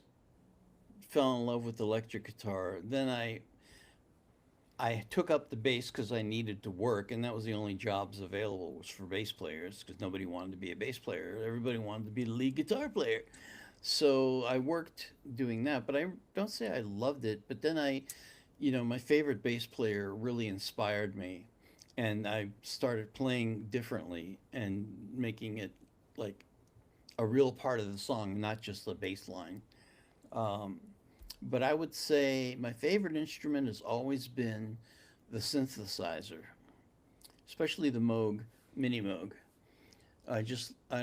fell in love with electric guitar. Then I took up the bass because I needed to work, and that was the only jobs available was for bass players because nobody wanted to be a bass player. Everybody wanted to be the lead guitar player. So I worked doing that, but I don't say I loved it. But then my favorite bass player really inspired me, and I started playing differently and making it like a real part of the song, not just the bass line. Um, but I would say my favorite instrument has always been the synthesizer, especially the Moog, Mini Moog. I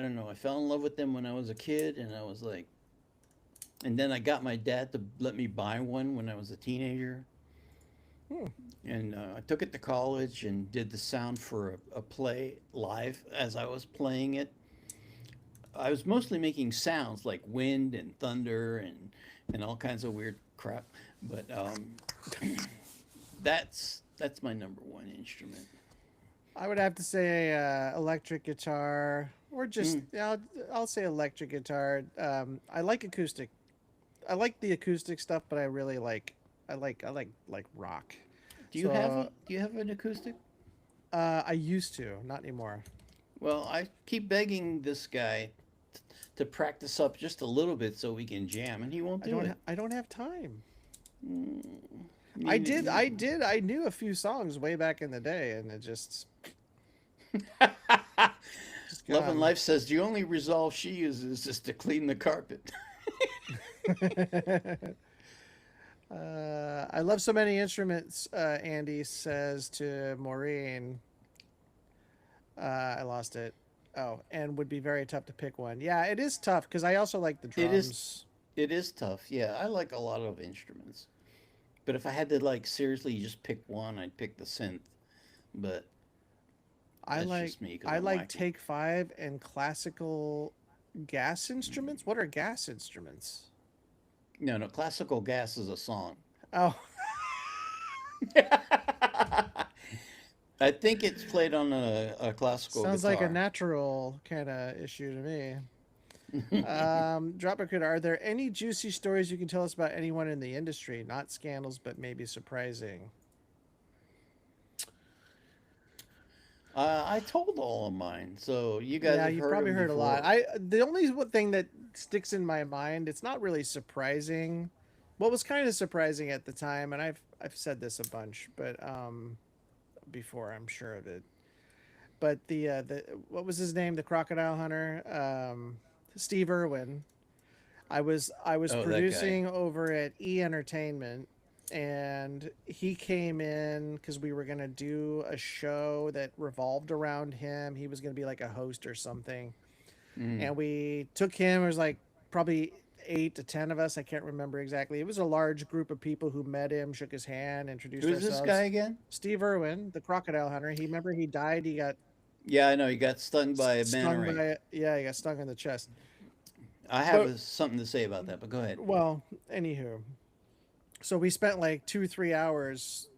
don't know, I fell in love with them when I was a kid, and I was like, and then I got my dad to let me buy one when I was a teenager. Hmm. And I took it to college and did the sound for a play live as I was playing it. I was mostly making sounds like wind and thunder and all kinds of weird crap. But that's my number one instrument. I would have to say electric guitar, or just Mm. I'll say electric guitar. I like acoustic. I like the acoustic stuff, but I really like rock. So Do you have an acoustic? I used to, not anymore. Well, I keep begging this guy to practice up just a little bit so we can jam, and he won't do it. I don't have time. Mm, I did. I knew a few songs way back in the day, and it just Love and gone. Life says the only resolve she uses is to clean the carpet. I love so many instruments. Andy says to Maureen. I lost it. Oh, and would be very tough to pick one. Yeah, it is tough because I also like the It is drums. it is tough. Yeah, I like a lot of instruments. But if I had to like seriously just pick one, I'd pick the synth. But that's just me because I I'm like wacky. Take Five and classical gas instruments. What are gas instruments? No, no, classical gas is a song. Oh, I think it's played on a classical sounds like a guitar. natural kind of issue to me. Drop a crit. Are there any juicy stories you can tell us about anyone in the industry? Not scandals, but maybe surprising. I told all of mine, so you guys Yeah, have you've heard probably them heard a lot. before. The only thing that sticks in my mind, it's not really surprising. What was kind of surprising at the time, and I've said this a bunch, but before I'm sure of it. But the what was his name? The crocodile hunter, Steve Irwin. I was Oh, that guy. producing over at E Entertainment, and he came in because we were gonna do a show that revolved around him. He was gonna be like a host or something, Mm. and we took him. It was like probably 8 to 10 of us. I can't remember exactly. It was a large group of people who met him, shook his hand, introduced Who's this guy ourselves. again? Steve Irwin, the crocodile hunter. He remember he died. He got Yeah, I know. He got stung by a manta stung ray. by yeah, he got stung in the chest. I have But something to say about that, but go ahead. well, anywho, so we spent like 2 3 hours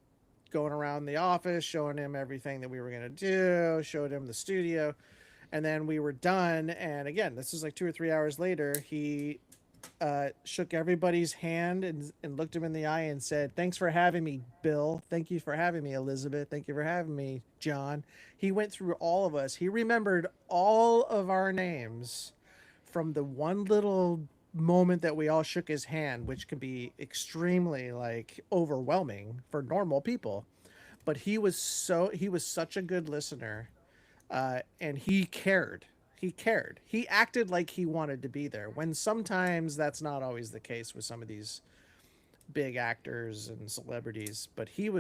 going around the office, showing him everything that we were gonna do, showed him the studio, and then we were done. And again, this is like 2 or 3 hours later. He shook everybody's hand and looked him in the eye and said, "Thanks for having me, Bill. Thank you for having me, Elizabeth. Thank you for having me, John." He went through all of us. He remembered all of our names from the one little moment that we all shook his hand, which can be extremely like overwhelming for normal people. But he was such a good listener, and he cared. He cared. He acted like he wanted to be there. When sometimes that's not always the case with some of these big actors and celebrities. But he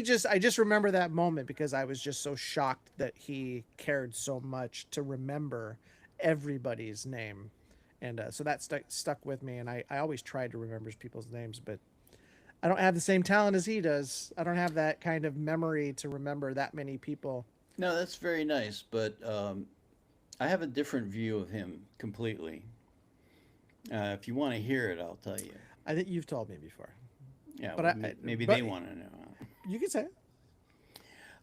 just I just remember that moment because I was just so shocked that he cared so much to remember everybody's name, and so that stuck with me. And I always tried to remember people's names, but I don't have the same talent as he does. I don't have that kind of memory to remember that many people. No, that's very nice, but I have a different view of him completely. If you want to hear it, I'll tell you. I think you've told me before, Yeah, but well, maybe they but want to know. you can say it.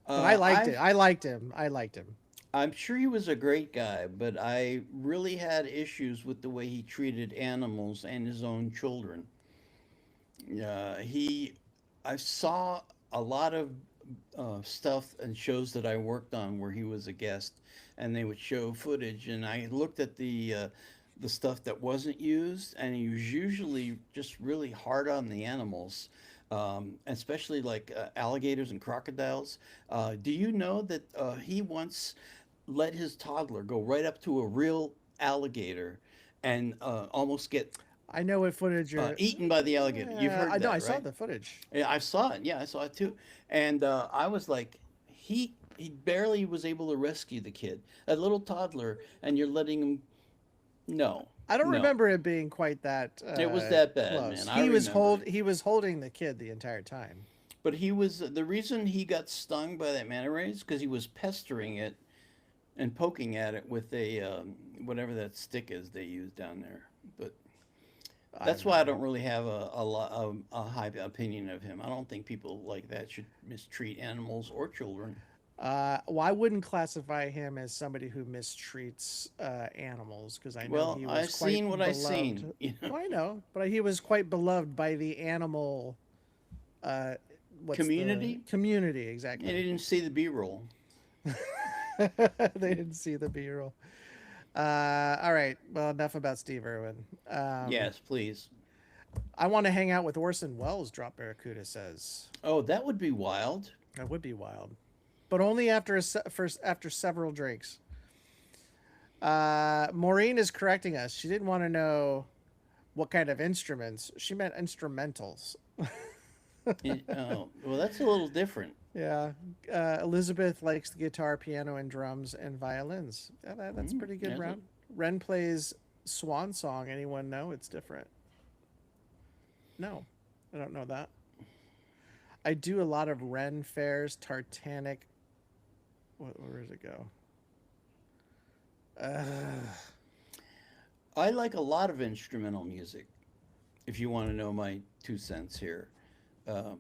But I liked it. I've I liked him. I liked him. I'm sure he was a great guy, but I really had issues with the way he treated animals and his own children. He, I saw a lot of stuff and shows that I worked on where he was a guest, and they would show footage, and I looked at the stuff that wasn't used, and he was usually just really hard on the animals, especially like alligators and crocodiles. Do you know that he once let his toddler go right up to a real alligator and almost get I know what footage you're. eaten by the alligator? You've I heard know. I that, saw right? the footage. Yeah, I saw it. Yeah, I saw it too. And I was like, he barely was able to rescue the kid, a little toddler, and you're letting him. No, I don't no, remember it being quite that it was that bad, close. man. I remember it. He was holding the kid the entire time. But he was the reason he got stung by that manta ray is because he was pestering it and poking at it with a whatever that stick is they use down there. But I have that's no why I idea. don't really have a high opinion of him. I don't think people like that should mistreat animals or children. Well, I wouldn't classify him as somebody who mistreats animals because I know Well, he was I've quite seen what I've beloved. seen. You know, Well, I know, but he was quite beloved by the animal. Uh, what's the community. community And exactly? didn't see the B-roll. They didn't see the B-roll. All right. Well, enough about Steve Irwin. Yes, please. I want to hang out with Orson Welles. Drop Barracuda says Oh, that would be wild. that would be wild, but only after first after several drinks. Maureen is correcting us. She didn't want to know what kind of instruments. She meant instrumentals. Oh, well, that's a little different. Yeah. Elizabeth likes the guitar, piano, and drums and violins. Yeah, that's a pretty good That's a, round. Ren plays Swan Song. Anyone know? It's different. No, I don't know that. I do a lot of Ren fairs, Tartanic. Where does it go? Uh, I like a lot of instrumental music. If you want to know my 2 cents here, um,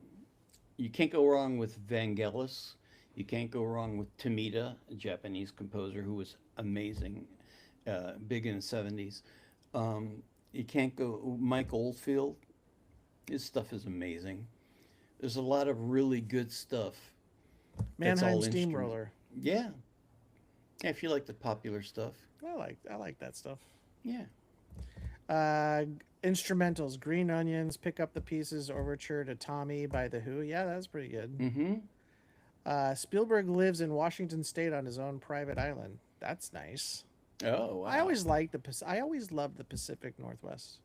you can't go wrong with Vangelis. You can't go wrong with Tomita, a Japanese composer who was amazing. big in the 70s. You can't go Mike Oldfield. His stuff is amazing. There's a lot of really good stuff that's Mannheim all instrument. Steamroller. Yeah. Yeah, if you like the popular stuff. I like that stuff. Yeah. Uh, Instrumentals: Green Onions, Pick Up the Pieces, Overture to Tommy by the Who. Yeah, that's pretty good. Mm-hmm. Spielberg lives in Washington State on his own private island. That's nice. Oh, I wow. always liked I always loved the Pacific Northwest.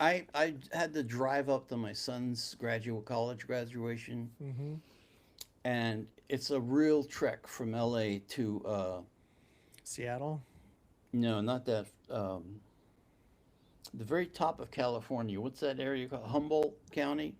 I had to drive up to my son's college graduation, Mm-hmm. and it's a real trek from LA to Seattle. no, not that the very top of California. What's that area called? Humboldt County.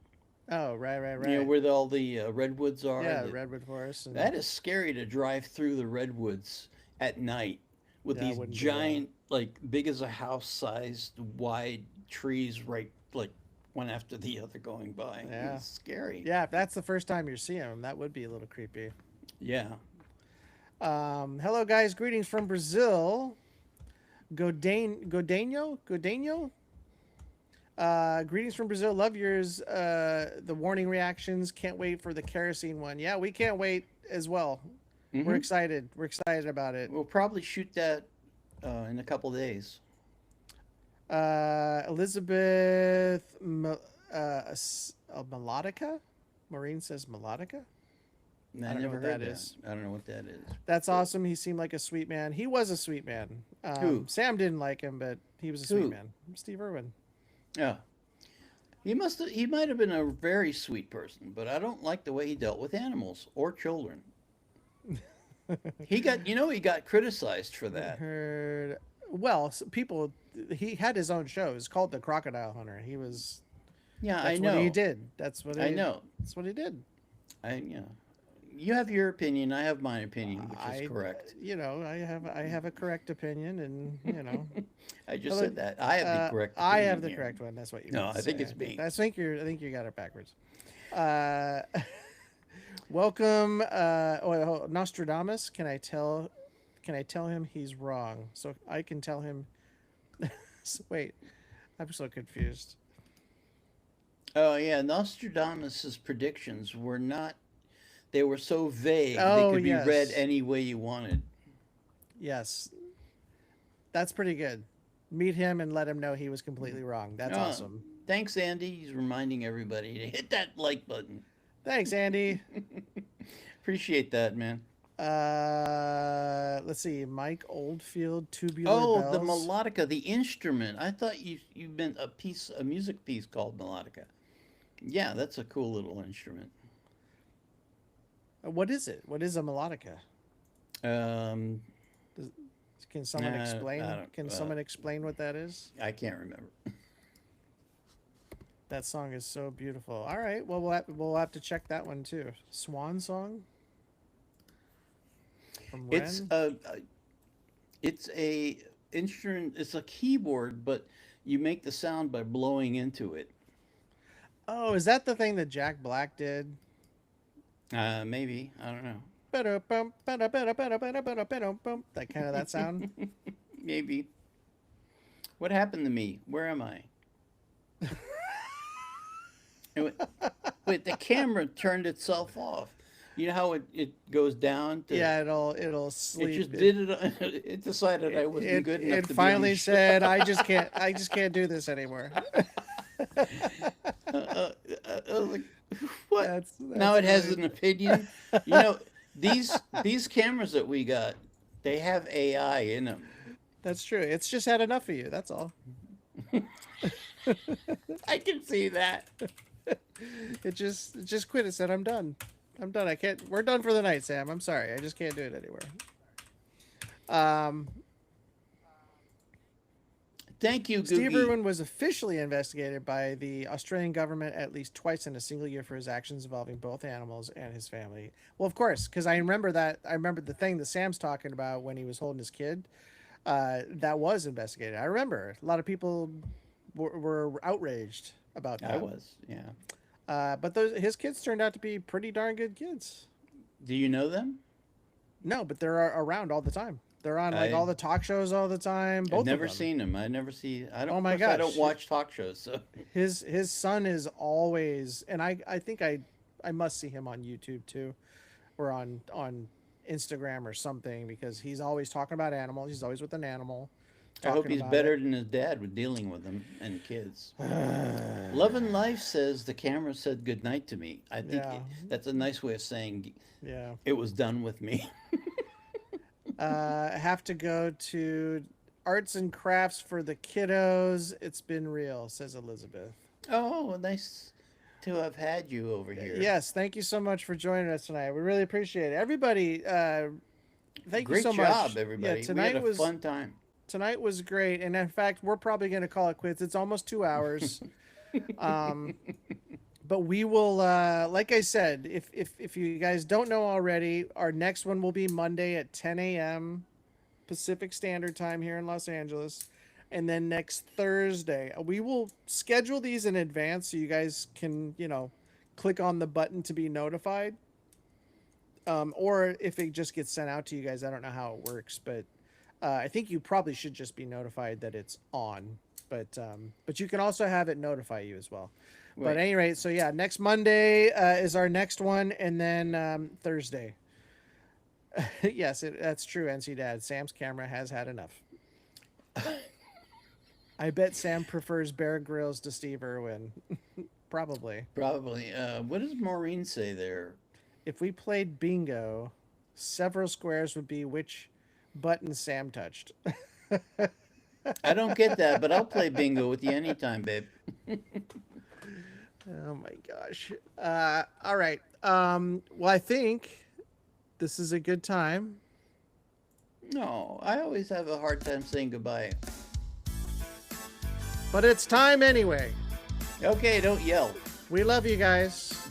Oh, right, right, You know right. where all the redwoods are. Yeah, Redwood Forest, and That is scary to drive through the redwoods at night with yeah, I these wouldn't do that. giant, like big as a house sized, wide trees right like one after the other going by. Yeah, It's scary. yeah. If that's the first time you're seeing them, that would be a little creepy. Yeah. Hello, guys. Greetings from Brazil. Godeno. Greetings from Brazil. Love yours. The warning reactions. Can't wait for the kerosene one. Yeah, we can't wait as well. We're Hmm. excited. We're excited about it. We'll probably shoot that in a couple days. Elizabeth Melodica. Maureen says Melodica. I I don't know never what heard that that. is. I don't know what that is. That's But awesome. He seemed like a sweet man. He was a sweet man. who? Sam didn't like him, but he was a sweet Who? man. Steve Irwin. Yeah. He might have been a very sweet person, but I don't like the way he dealt with animals or children. He got criticized for that. Heard. Well, people. He had his own show. It's called The Crocodile Hunter. He was. Yeah, I That's what he know. did. That's what I he. know. That's what he did. Yeah. You have your opinion, I have my opinion, which is I, correct. I have a correct opinion, and I just Hello, said that. I have the correct I opinion have the here. correct one. That's what you No, meant I to think say. it's me. I think you got it backwards. Uh, welcome, Nostradamus. Can I tell him he's wrong? So I can tell him. Wait, I'm so confused. Oh yeah, Nostradamus's predictions were not they were so vague they Oh could be read yes, any way you wanted. yes, that's pretty good. Meet him and let him know he was completely wrong. That's Uh, awesome. Thanks, Andy. He's reminding everybody to hit that like button. Thanks, Andy. Appreciate that, man. Let's see. Mike Oldfield, Tubular Oh, the Bells. melodica, the instrument. I thought you meant a music piece called melodica. Yeah, that's a cool little instrument. What is it? What is a melodica? Um, Does, can someone I explain? don't. Can someone explain what that is? I can't remember. That song is so beautiful. All right. Well, we'll have to check that one too. Swan Song from It's when? it's a instrument. It's a keyboard, but you make the sound by blowing into it. Oh, is that the thing that Jack Black did? Maybe I don't know. Ba-da-bum, ba-da-ba-da-ba-da-ba-da-ba-da-bum. That kind of that sound. Maybe. What happened to me? Where am I? Wait, wait, the camera turned itself off. You know how it goes down to. Yeah, it'll It sleep. just did it. It decided I wasn't good enough It to be on the finally show. said, I just can't do this anymore. I was like, what? Now That's it has funny. an opinion. You know, these cameras that we got, they have AI in them. That's true. It's just had enough of you. That's all. I can see that. It just quit. It said, I'm done. I'm done. I can't. We're done for the night, Sam. I'm sorry. I just can't do it anymore. Um, Thank you, Steve Googie. Irwin was officially investigated by the Australian government at least twice in a single year for his actions involving both animals and his family. Well, of course, because I remember that. I remember the thing that Sam's talking about when he was holding his kid. That was investigated. I remember a lot of people were outraged about I that. was, yeah. But his kids turned out to be pretty darn good kids. Do you know them? No, but they're around all the time. They're on like all I the talk shows all the time. I've Both of never them. seen him. I never see. I don't. Oh Of my course, I don't gosh, watch talk shows. So his son is always, and I think I must see him on YouTube too, or on Instagram or something, because he's always talking about animals. He's always with an animal, I hope talking he's about it. better than his dad with dealing with them and kids. Love and Life says the camera said goodnight to me. I think Yeah, that's a nice way of saying yeah. it was done with me. Have to go to arts and crafts for the kiddos. It's been real, says Elizabeth. Oh, well, nice to have had you over here. Yes, thank you so much for joining us tonight. We really appreciate it. Everybody, thank you Great so much. job, Yeah, everybody. We had a fun time. tonight was great, and in fact, we're probably going to call it quits. It's almost 2 hours. Um, but we will, like I said, if you guys don't know already, our next one will be Monday at 10 a.m. Pacific Standard Time here in Los Angeles. And then next Thursday, we will schedule these in advance so you guys can, click on the button to be notified. Or if it just gets sent out to you guys, I don't know how it works, but I think you probably should just be notified that it's on. But you can also have it notify you as well. But at Right. any rate, so yeah, next Monday is our next one, and then Thursday. Yes, that's true, NC Dad. Sam's camera has had enough. I bet Sam prefers Bear Grylls to Steve Irwin. Probably. Probably. What does Maureen say there? If we played bingo, several squares would be which button Sam touched. I don't get that, but I'll play bingo with you anytime, babe. Oh my gosh. All right. Well, I think this is a good time. No, I always have a hard time saying goodbye. But it's time anyway. Okay, don't yell. We love you guys.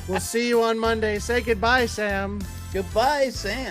We'll see you on Monday. Say goodbye, Sam. Goodbye, Sam.